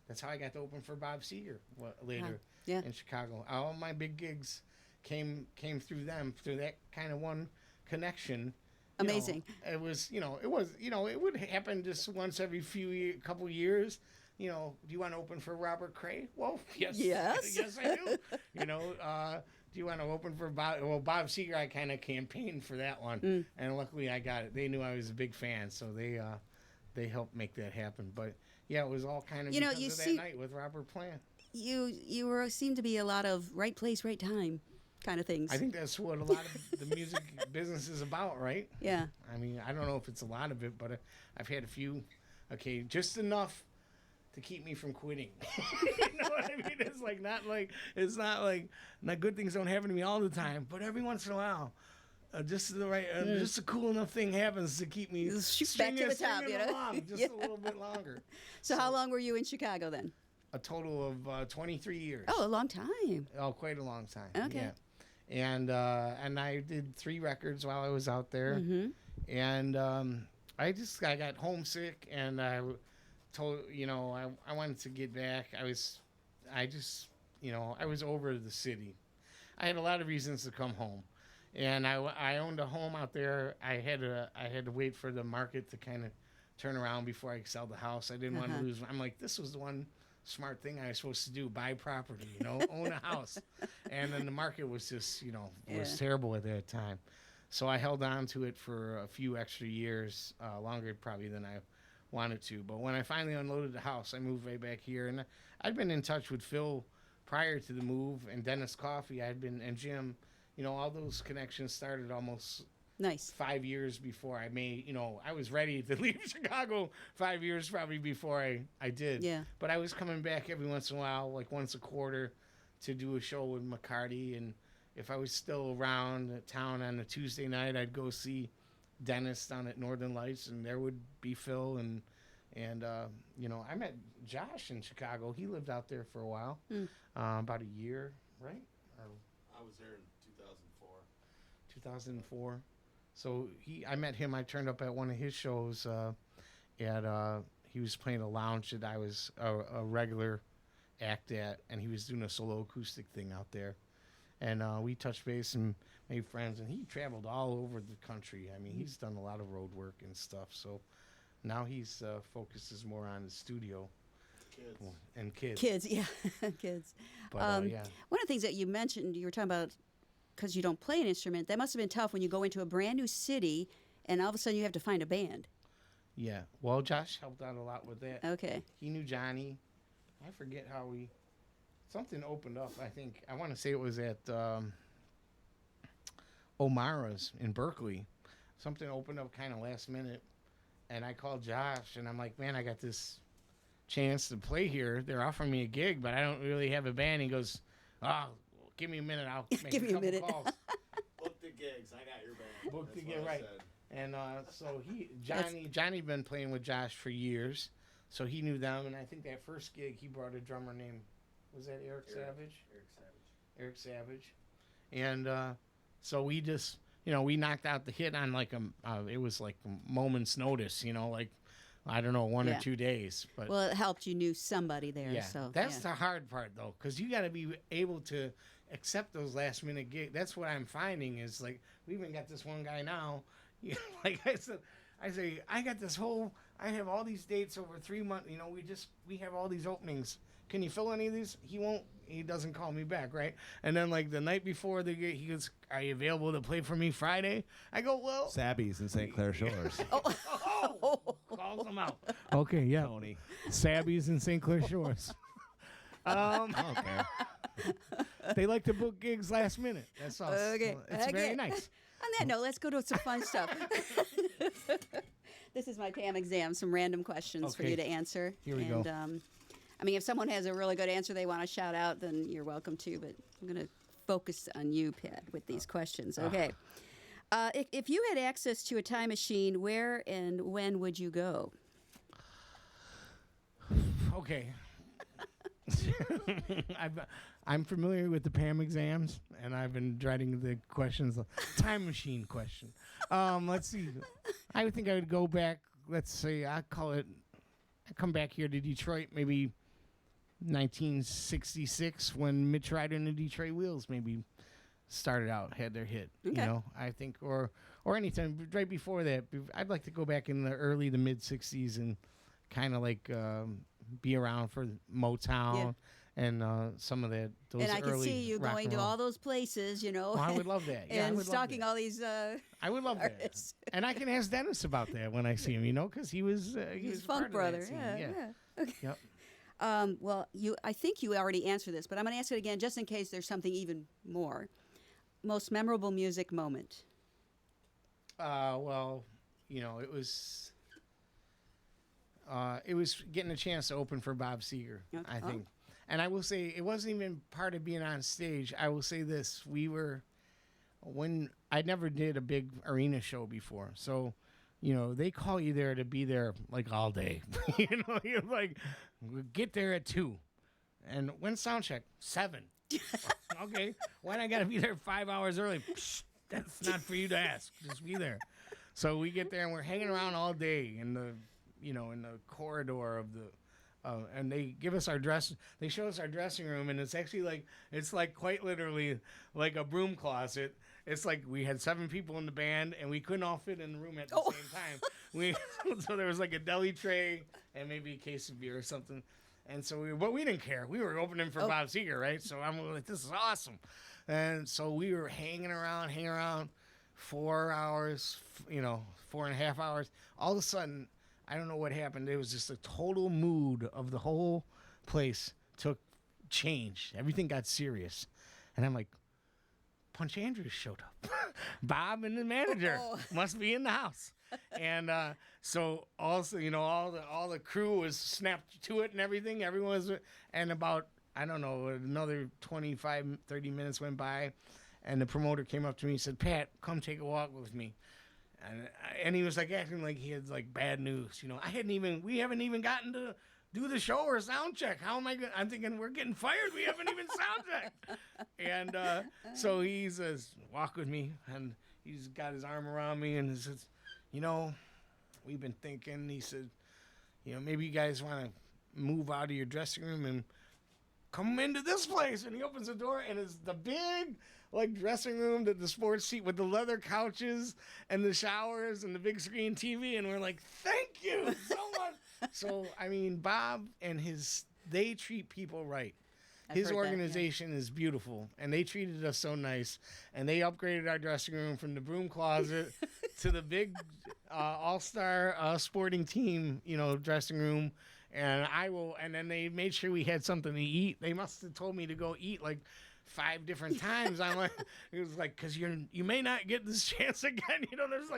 Speaker 2: that's how I got to open for Bob Seger later in Chicago. All my big gigs came through them, through that kind of one connection.
Speaker 1: Amazing.
Speaker 2: It would happen just once every couple years. Do you want to open for Robert Cray? Well, yes. Yes, I do. Do you want to open for Bob? Well, Bob Seger, I kind of campaigned for that one, and luckily I got it. They knew I was a big fan, so they helped make that happen. But yeah, it was all kind of because of that night with Robert Plant.
Speaker 1: You seem to be a lot of right place, right time kind of things.
Speaker 2: I think that's what a lot of the music business is about, right? Yeah. I mean, I don't know if it's a lot of it, but I've had a few, just enough to keep me from quitting. You know what I mean? It's not like good things don't happen to me all the time, but every once in a while, just a cool enough thing happens to keep me
Speaker 1: back to the top,
Speaker 2: along just a little bit longer.
Speaker 1: So how long were you in Chicago then?
Speaker 2: A total of 23 years.
Speaker 1: Oh, a long time.
Speaker 2: Oh, quite a long time.
Speaker 1: Okay.
Speaker 2: Yeah. And I did 3 records while I was out there, and I got homesick, and I told I wanted to get back. I was over the city. I had a lot of reasons to come home, and I owned a home out there. I had to wait for the market to kind of turn around before I could sell the house. I didn't want to lose. I'm like, this was the one smart thing I was supposed to do: buy property, own a house. And then the market was just, was terrible at that time. So I held on to it for a few extra years, longer probably than I wanted to. But when I finally unloaded the house, I moved right back here. And I'd been in touch with Phil prior to the move, and Dennis Coffey, and Jim, all those connections started almost
Speaker 1: Nice.
Speaker 2: 5 years before I made, I was ready to leave Chicago 5 years probably before I did.
Speaker 1: Yeah.
Speaker 2: But I was coming back every once in a while, like once a quarter, to do a show with McCarty. And if I was still around town on a Tuesday night, I'd go see Dennis down at Northern Lights, and there would be Phil. And I met Josh in Chicago. He lived out there for a while, about a year, right?
Speaker 3: I was there in 2004.
Speaker 2: 2004. So I met him. I turned up at one of his shows. He was playing a lounge that I was a regular act at, and he was doing a solo acoustic thing out there. And we touched base and made friends. And he traveled all over the country. I mean, he's done a lot of road work and stuff. So now he's focuses more on the studio. Kids.
Speaker 1: Kids, yeah, kids.
Speaker 2: But yeah.
Speaker 1: One of the things that you mentioned, you were talking about, because you don't play an instrument, that must have been tough when you go into a brand new city and all of a sudden you have to find a band.
Speaker 2: Yeah. Well, Josh helped out a lot with that.
Speaker 1: Okay.
Speaker 2: He knew Johnny. I forget how something opened up, I think. I want to say it was at O'Mara's in Berkeley. Something opened up kind of last minute. And I called Josh, and I'm like, man, I got this chance to play here. They're offering me a gig, but I don't really have a band. He goes, give me a minute. I'll make
Speaker 1: Give me a minute.
Speaker 2: calls.
Speaker 3: Book the gigs. I got your band.
Speaker 2: Book the
Speaker 3: That's
Speaker 2: gig,
Speaker 3: what I
Speaker 2: right.
Speaker 3: said.
Speaker 2: And so Johnny been playing with Josh for years, so he knew them. And I think that first gig, he brought a drummer named, was that Eric Savage? Eric Savage. And so we just, we knocked out the hit on like it was like a moment's notice, like, I don't know, 1 or 2 days. But
Speaker 1: well, it helped you knew somebody there.
Speaker 2: yeah,
Speaker 1: So
Speaker 2: that's the hard part though, because you got to be able to accept those last minute gigs. That's what I'm finding is like we even got this one guy now. Like I say I got this I have all these dates over 3 months. We have all these openings. Can you fill any of these? He doesn't call me back, right? And then like the night before the gig, he goes, "Are you available to play for me Friday?" I go, "Well,
Speaker 3: Sabby's in St. Clair Shores.
Speaker 2: calls him out." Okay, yeah,
Speaker 3: Tony.
Speaker 2: Sabby's in St. Clair Shores.
Speaker 3: Okay.
Speaker 2: They like to book gigs last minute. That's all.
Speaker 1: Okay.
Speaker 2: It's
Speaker 1: Okay.
Speaker 2: very nice.
Speaker 1: On that note, let's go to some fun stuff. This is my Pam exam, some random questions for
Speaker 2: Okay.
Speaker 1: you to answer.
Speaker 2: Here we go.
Speaker 1: If someone has a really good answer they want to shout out, then you're welcome to, but I'm going to focus on you, Pat, with these questions. Okay. If you had access to a time machine, where and when would you go?
Speaker 2: Okay. I'm familiar with the Pam exams, and I've been writing the questions. Time machine question. Let's see. I would think I would go back. Let's say I come back here to Detroit, maybe 1966, when Mitch Ryder and the Detroit Wheels maybe started out, had their hit.
Speaker 1: Okay.
Speaker 2: I think, or anytime right before that. I'd like to go back in the early to mid 60s and kind of like be around for Motown and some of that. Those
Speaker 1: And I can
Speaker 2: early
Speaker 1: see you
Speaker 2: rock
Speaker 1: going
Speaker 2: and
Speaker 1: to
Speaker 2: roll.
Speaker 1: all those places,
Speaker 2: Well, I would love that. Yeah, I
Speaker 1: and
Speaker 2: would love
Speaker 1: stalking
Speaker 2: that.
Speaker 1: all these.
Speaker 2: I would love that.
Speaker 1: artists.
Speaker 2: And I can ask Dennis about that when I see him, because he was
Speaker 1: He's
Speaker 2: a part
Speaker 1: funk
Speaker 2: of
Speaker 1: brother.
Speaker 2: that scene.
Speaker 1: Yeah. Okay.
Speaker 2: Yep.
Speaker 1: Well, I think you already answered this, but I'm going to ask it again just in case there's something even more. Most memorable music moment.
Speaker 2: Well, it was getting a chance to open for Bob Seger,
Speaker 1: Okay.
Speaker 2: I think. And I will say it wasn't even part of being on stage. I will say this: I never did a big arena show before, so they call you there to be there like all day. You're like, get there at 2:00, and when sound check 7. Okay, why I got to be there 5 hours early? Psh, that's not for you to ask. Just be there. So we get there and we're hanging around all day in the corridor of the. And they give us our dress. They show us our dressing room, and it's actually it's quite literally like a broom closet. It's like we had 7 people in the band, and we couldn't all fit in the room at the same time. So there was like a deli tray and maybe a case of beer or something. And so but we didn't care. We were opening for Bob Seger, right? So I'm like, this is awesome. And so we were hanging around 4 hours, 4.5 hours. All of a sudden, I don't know what happened. It was just a total mood of the whole place took change. Everything got serious. And I'm like, Punch Andrews showed up. Bob and the manager must be in the house. And so also, all the crew was snapped to it and everything. Everyone was, and about, I don't know, another 25, 30 minutes went by, and the promoter came up to me and said, Pat, come take a walk with me. And he was like acting like he had like bad news. We haven't even gotten to do the show or sound check. How am I going? I'm thinking we're getting fired. We haven't even sound checked. And so he says, walk with me. And he's got his arm around me and he says, we've been thinking. He said, maybe you guys want to move out of your dressing room and come into this place. And he opens the door and it's the big dressing room, the sports seat with the leather couches and the showers and the big screen TV. And we're like, thank you so much. So, Bob and they treat people right. His organization is beautiful, and they treated us so nice. And they upgraded our dressing room from the broom closet to the big all-star sporting team, dressing room. And then they made sure we had something to eat. They must have told me to go eat 5 different times. I'm like, it was like, because you may not get this chance again. There's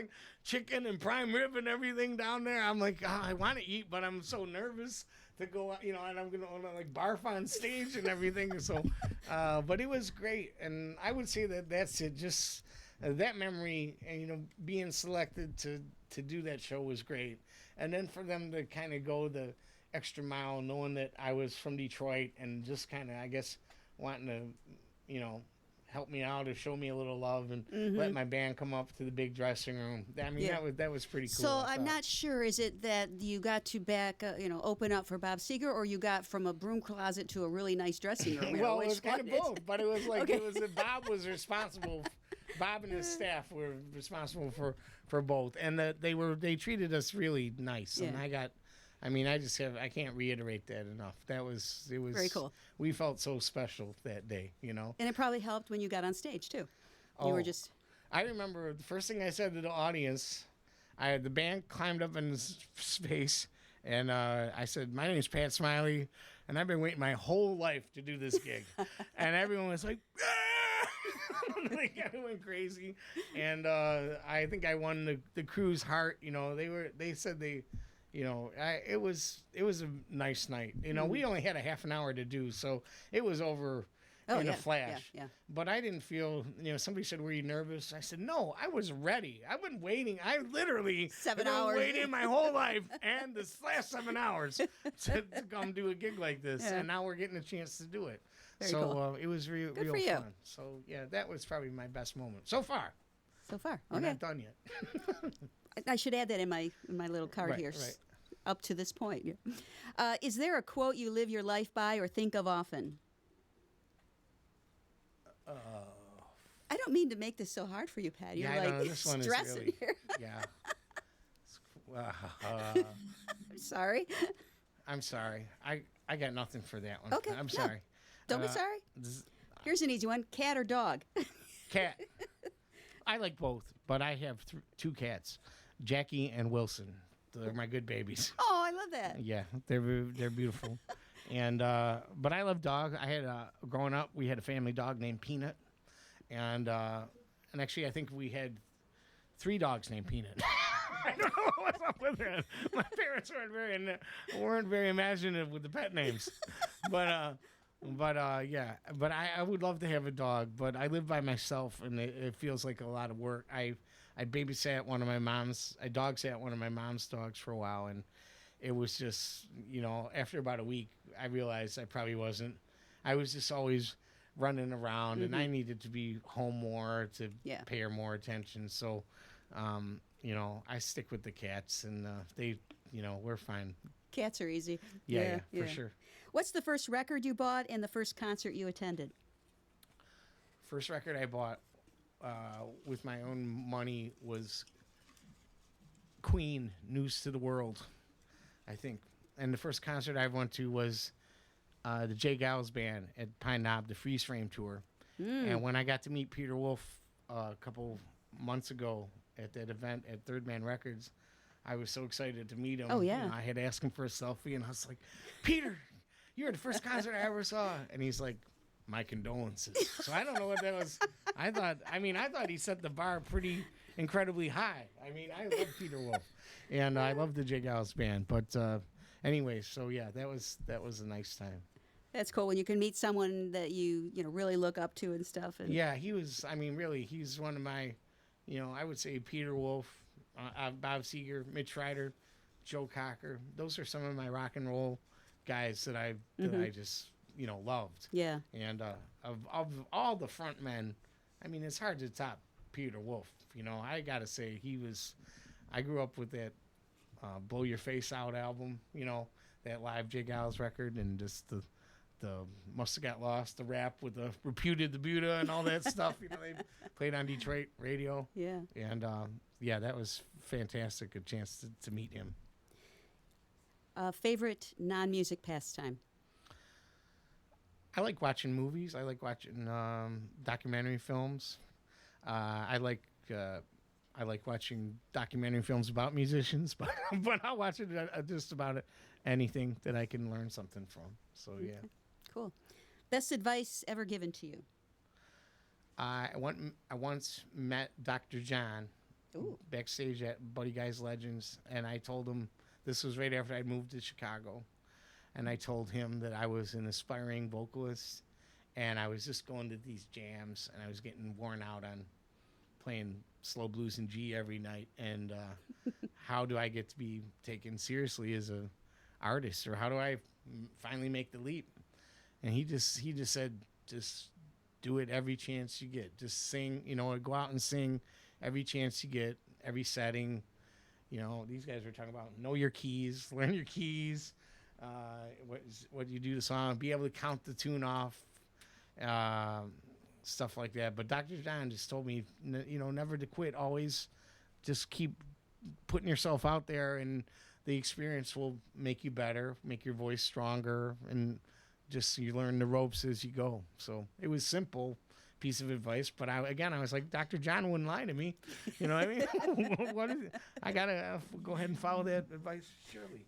Speaker 2: chicken and prime rib and everything down there. I'm like, I want to eat, but I'm so nervous to go out, and I'm going to barf on stage and everything. So, but it was great. And I would say that's it. Just that memory and, being selected to do that show was great. And then for them to kind of go the extra mile, knowing that I was from Detroit and just kind of, I guess, wanting to, help me out or show me a little love and let my band come up to the big dressing room. That was pretty cool.
Speaker 1: So I'm not sure, is it that you got to open up for Bob Seger, or you got from a broom closet to a really nice dressing room?
Speaker 2: Well, it was kind of both, but it was Bob was responsible. Bob and his staff were responsible for both, and they treated us really nice.
Speaker 1: Yeah.
Speaker 2: And I can't reiterate that enough. It was
Speaker 1: very cool.
Speaker 2: We felt so special that day,
Speaker 1: And it probably helped when you got on stage too. You were just.
Speaker 2: I remember the first thing I said to the audience. The band climbed up in his face, and I said, "My name is Pat Smillie, and I've been waiting my whole life to do this gig." And everyone was like, "Ah!" They kind of went crazy, and I think I won the crew's heart. They said they. It was a nice night. We only had a half an hour to do, so it was over in a flash.
Speaker 1: Yeah.
Speaker 2: But I didn't feel, somebody said, were you nervous? I said, no, I was ready. I've been waiting. I literally
Speaker 1: 7
Speaker 2: have
Speaker 1: hours.
Speaker 2: been waiting my whole life and this last 7 hours to come do a gig like this.
Speaker 1: Yeah.
Speaker 2: And now we're getting a chance to do it.
Speaker 1: Very
Speaker 2: so
Speaker 1: cool.
Speaker 2: It was real
Speaker 1: for you.
Speaker 2: fun. So, yeah, that was probably my best moment so far.
Speaker 1: So far.
Speaker 2: We're
Speaker 1: Okay.
Speaker 2: not done yet.
Speaker 1: I should add that in my little card here.
Speaker 2: Right.
Speaker 1: Up to this point. Yeah. Is there a quote you live your life by or think of often? I don't mean to make this so hard for you, Pat. You're
Speaker 2: I know, this one is
Speaker 1: stressing
Speaker 2: really,
Speaker 1: here.
Speaker 2: Yeah.
Speaker 1: I'm sorry.
Speaker 2: I'm sorry. I got nothing for that one.
Speaker 1: Okay,
Speaker 2: I'm
Speaker 1: no.
Speaker 2: sorry.
Speaker 1: Don't be sorry. Here's an easy one. Cat or dog?
Speaker 2: Cat. I like both, but I have 2 cats, Jackie and Wilson. They're my good babies.
Speaker 1: Oh, I love that.
Speaker 2: Yeah, they're beautiful. And but I love dog. I had growing up, we had a family dog named Peanut, and actually I think we had 3 dogs named Peanut. I don't know what's up with that. My parents weren't very imaginative with the pet names, but yeah. But I would love to have a dog, but I live by myself, and it feels like a lot of work. I babysat I dog sat one of my mom's dogs for a while, and it was just, after about a week, I realized I probably wasn't. I was just always running around, and I needed to be home more to pay her more attention. So, I stick with the cats, and they, we're fine.
Speaker 1: Cats are easy.
Speaker 2: Yeah, for sure.
Speaker 1: What's the first record you bought and the first concert you attended?
Speaker 2: First record I bought with my own money was Queen, News to the World, I think. And the first concert I went to was the Jay Giles Band at Pine Knob, the Freeze Frame Tour. And when I got to meet Peter Wolf a couple months ago at that event at Third Man Records, I was so excited to meet him.
Speaker 1: Oh, yeah.
Speaker 2: I had asked him for a selfie, and I was like, Peter, you were the first concert I ever saw. And he's like, my condolences. So I don't know what that was. I thought he set the bar pretty incredibly high. I mean, I love Peter Wolf, and I love the Jig Alice Band. But anyway, so yeah, that was a nice time.
Speaker 1: That's cool when you can meet someone that you really look up to and stuff. And
Speaker 2: Yeah, he was. I mean, really, he's one of my, I would say Peter Wolf, Bob Seger, Mitch Ryder, Joe Cocker. Those are some of my rock and roll guys that I just loved.
Speaker 1: Yeah.
Speaker 2: And of all the front men, I mean, it's hard to top Peter Wolf. I gotta say I grew up with that "Blow Your Face Out" album. That live Jig Alice record, and just the Must Have Got Lost, the rap with the Reputed the Buddha and all that stuff. They played on Detroit radio.
Speaker 1: Yeah.
Speaker 2: And that was fantastic. A chance to meet him.
Speaker 1: Favorite non-music pastime?
Speaker 2: I like watching movies. I like watching documentary films. I like watching documentary films about musicians, but I'll watch it just about anything that I can learn something from. So yeah.
Speaker 1: Cool. Best advice ever given to you?
Speaker 2: I once met Dr. John backstage at Buddy Guy's Legends, and I told him, this was right after I'd moved to Chicago, and I told him that I was an aspiring vocalist, and I was just going to these jams, and I was getting worn out on playing slow blues in G every night, and how do I get to be taken seriously as a artist, or how do I finally make the leap? And he just said, just do it every chance you get. Just sing, go out and sing every chance you get, every setting. These guys were talking about know your keys, learn your keys, what you do the song, be able to count the tune off, stuff like that. But Dr. John just told me, never to quit. Always just keep putting yourself out there, and the experience will make you better, make your voice stronger, and just you learn the ropes as you go. So it was simple piece of advice, but I was like, Dr. John wouldn't lie to me. You know what I mean? What is it? I gotta go ahead and follow that advice, surely.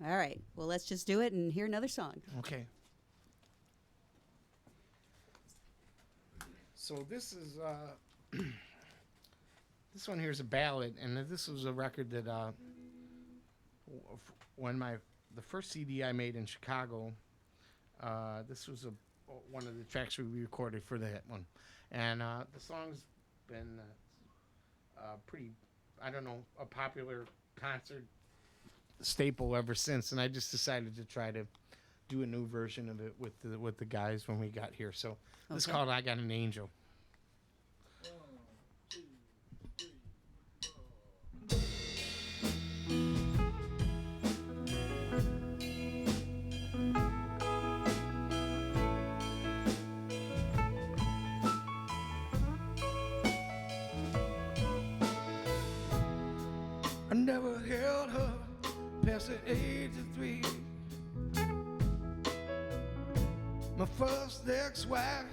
Speaker 1: All right. Well, let's just do it and hear another song.
Speaker 2: Okay. So this is this one here is a ballad, and this was a record that when the first CD I made in Chicago, this was one of the tracks we recorded for that one, and the song's been pretty, I don't know, a popular concert staple ever since, and I just decided to try to do a new version of it with the guys when we got here. So this is called "I Got an Angel."
Speaker 4: 1, 2, 3, 4.
Speaker 5: I never held her past the age of 3. My first ex-wife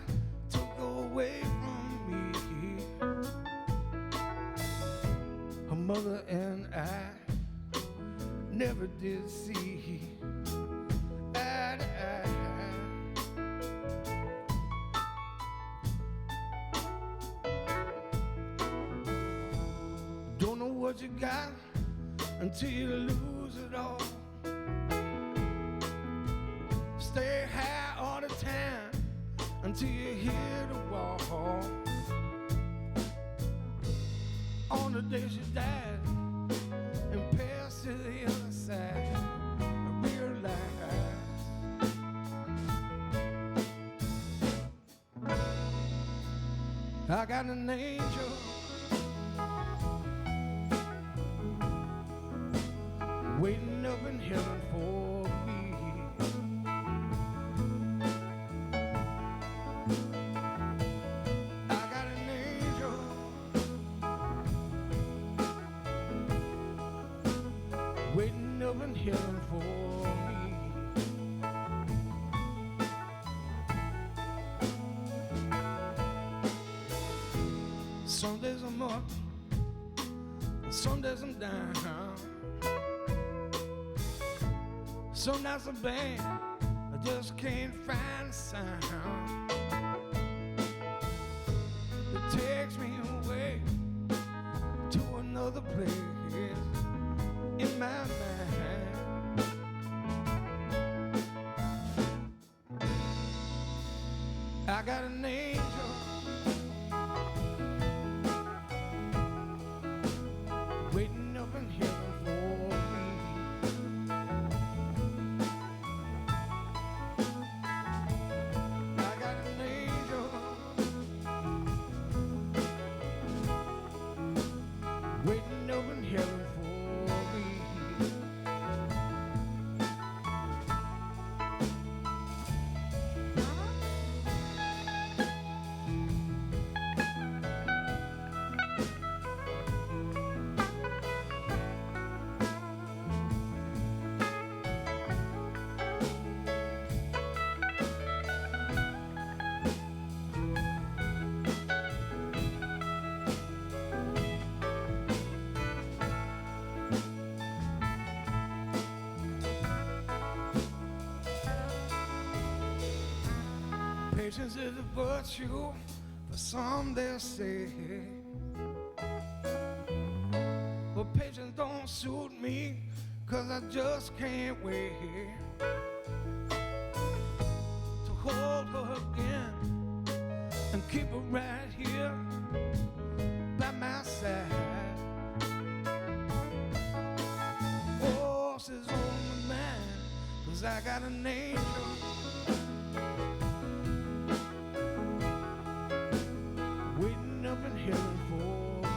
Speaker 5: took her away from me. Her mother and I never did see eye to eye. Don't know what you got until you lose it all. Stay high all the time until you hit a wall. On the day she died and passed to the other side, I realized I got an angel waiting up in heaven for me. I got an angel waiting up in heaven for me. Some days I'm up, some days I'm down. Some nights I'm bad, just can't find a sound that takes me away to another place in my mind. I got an angel waiting up in heaven for me. I got an angel waiting up in heaven for me. Patience is a virtue, for some they'll say. But patience don't suit me, 'cause I just can't wait to hold her again and keep her right here by my side. Oh, she's on my mind, 'cause I got an angel waiting up in heaven for me.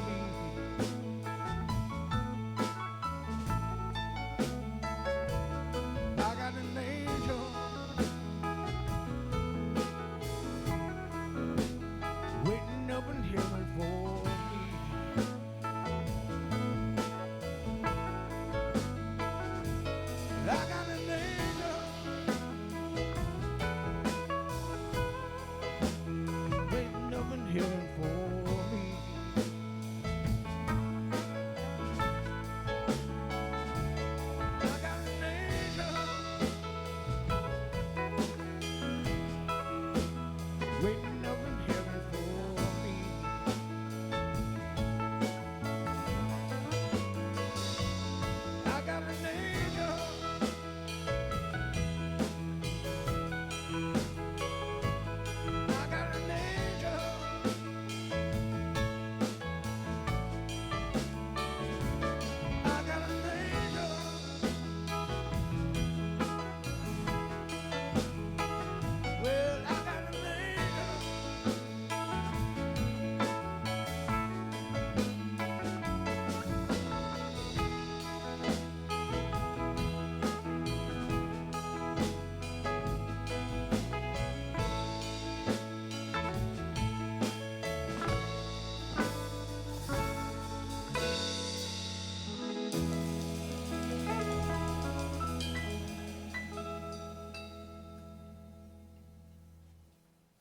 Speaker 5: I got an angel waiting up in heaven for me. I got an angel waiting up in heaven for me. I got an angel waiting up in heaven for me. I got an angel I got an angel I got an angel well, I got an angel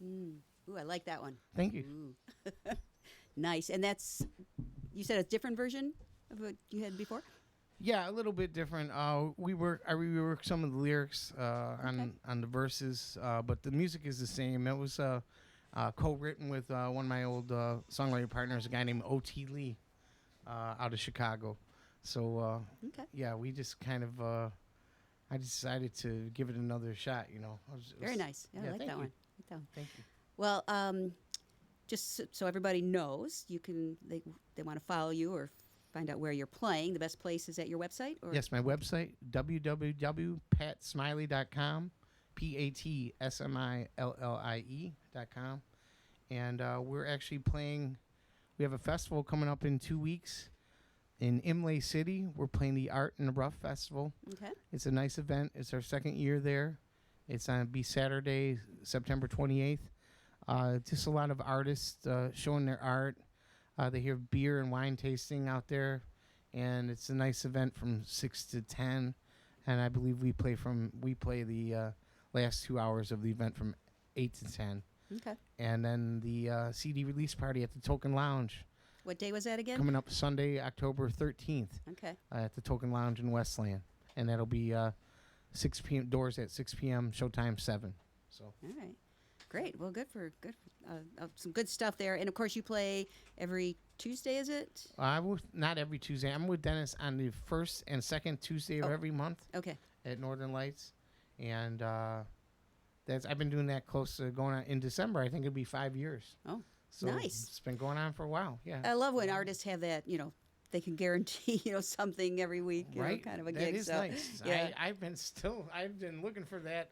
Speaker 1: Ooh, I like that one.
Speaker 2: Thank you.
Speaker 1: Ooh. Nice. And that's, you said a different version of what you had before?
Speaker 2: Yeah, a little bit different. I reworked some of the lyrics on the verses, but the music is the same. It was co-written with one of my old songwriting partners, a guy named O.T. Lee, out of Chicago. So
Speaker 1: Okay.
Speaker 2: yeah, we just kind of I decided to give it another shot. You know,
Speaker 1: Very nice. Yeah, I like
Speaker 2: thank
Speaker 1: that
Speaker 2: you.
Speaker 1: one. Like that one.
Speaker 2: Thank you.
Speaker 1: Well, just so everybody knows, you can they want to follow you or find out where you're playing. The best place is at your website, or
Speaker 2: Yes, my website www.patsmillie.com, PATSMILLIE.com, and we're actually playing. We have a festival coming up in 2 weeks in Imlay City. We're playing the Art in the Rough Festival.
Speaker 1: okay,
Speaker 2: It's a nice event. It's our second year there. It's on be Saturday, September 28th. Just a lot of artists showing their art. They hear beer and wine tasting out there, and it's a nice event from 6 to 10. And I believe we play the last 2 hours of the event from 8 to 10.
Speaker 1: okay.
Speaker 2: And then the CD release party at the Token Lounge
Speaker 1: What day was that again?
Speaker 2: coming up Sunday, October 13th
Speaker 1: Okay,
Speaker 2: at the Token Lounge in Westland. And that'll be 6 p.m. Doors at 6 p.m. Showtime 7. So
Speaker 1: All right. Great. Well, good. Some good stuff there. And of course, you play every Tuesday, is it?
Speaker 2: I will not every Tuesday. I'm with Dennis on the first and second Tuesday of every month
Speaker 1: Okay.
Speaker 2: at Northern Lights, and I've been doing that close to going on in December. I think it'll be 5 years.
Speaker 1: Oh,
Speaker 2: So
Speaker 1: nice.
Speaker 2: It's been going on for a while. Yeah.
Speaker 1: I love when artists have that. They can guarantee something every week.
Speaker 2: Right,
Speaker 1: Kind of a
Speaker 2: that
Speaker 1: gig.
Speaker 2: is
Speaker 1: so,
Speaker 2: nice.
Speaker 1: Yeah.
Speaker 2: I've been looking for that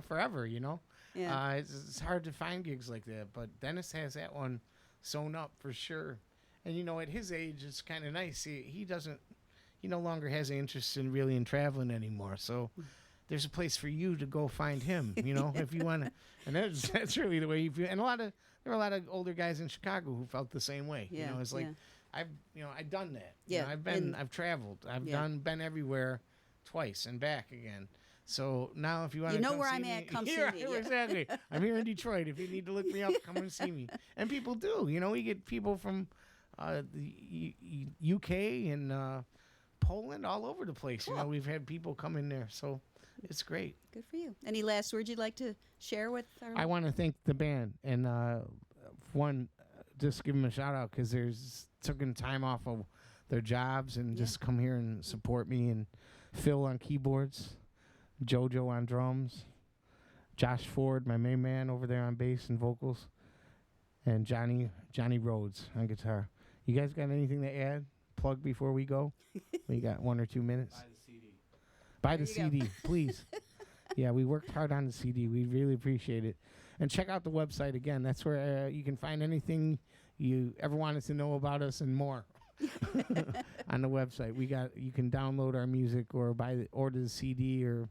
Speaker 2: forever.
Speaker 1: Yeah.
Speaker 2: It's hard to find gigs like that, but Dennis has that one sewn up for sure. And at his age, it's kind of nice. He no longer has an interest in traveling anymore. So there's a place for you to go find him. If you want to, and that's really the way you feel. And there were a lot of older guys in Chicago who felt the same way.
Speaker 1: Yeah,
Speaker 2: It's like
Speaker 1: yeah.
Speaker 2: I've done that.
Speaker 1: Yeah,
Speaker 2: I've traveled. I've
Speaker 1: Yeah.
Speaker 2: been everywhere twice and back again. So now if you want to
Speaker 1: know
Speaker 2: come
Speaker 1: where
Speaker 2: see
Speaker 1: I'm
Speaker 2: me,
Speaker 1: at, come see
Speaker 2: yeah,
Speaker 1: me, yeah.
Speaker 2: Exactly. I'm here in Detroit. If you need to look me up, come and see me. And people do. We get people from the UK and Poland, all over the place.
Speaker 1: Cool.
Speaker 2: We've had people come in there. So it's great.
Speaker 1: Good for you. Any last words you'd like to share with our?
Speaker 2: I want to thank the band and just give them a shout out because there's taking time off of their jobs and just come here and support me, and Phil on keyboards, Jojo on drums, Josh Ford, my main man over there on bass and vocals, and Johnny Rhodes on guitar. You guys got anything to add? Plug before we go? We got 1 or 2 minutes. Buy the
Speaker 1: There you
Speaker 2: CD, please. Yeah, we worked hard on the CD. We really appreciate it. And check out the website again. That's where you can find anything you ever wanted to know about us and more on the website. You can download our music or order the CD or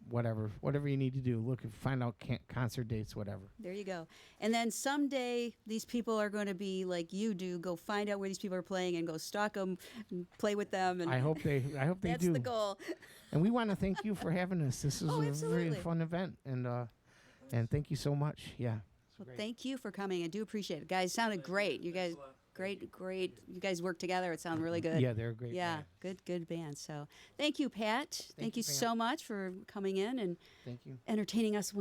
Speaker 2: whatever you need to do. Find out concert dates, whatever.
Speaker 1: There you go. And then someday these people are going to be like you do. Go find out where these people are playing and go stalk them, and play with them. And
Speaker 2: I hope they
Speaker 1: that's
Speaker 2: do.
Speaker 1: the goal.
Speaker 2: And we want to thank you for having us. This is a very
Speaker 1: absolutely.
Speaker 2: fun event, and thank you so much. Yeah.
Speaker 1: Well, thank you for coming. I do appreciate it, guys. Sounded great. You guys, great. You guys work together. It sounded really good.
Speaker 2: Yeah, they're a great
Speaker 1: Yeah,
Speaker 2: band.
Speaker 1: good band. So, thank you, Pat. Thank you
Speaker 2: you, Pam.
Speaker 1: so much for coming in and
Speaker 2: Thank you.
Speaker 1: entertaining us.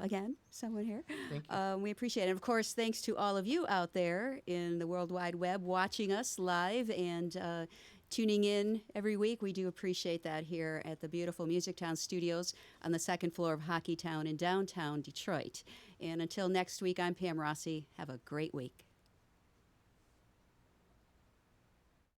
Speaker 1: Again, someone here.
Speaker 2: Thank you.
Speaker 1: We appreciate it. And of course, thanks to all of you out there in the World Wide Web watching us live and tuning in every week. We do appreciate that here at the beautiful MusicTown Studios on the second floor of Hockeytown in downtown Detroit. And until next week, I'm Pam Rossi. Have a great week.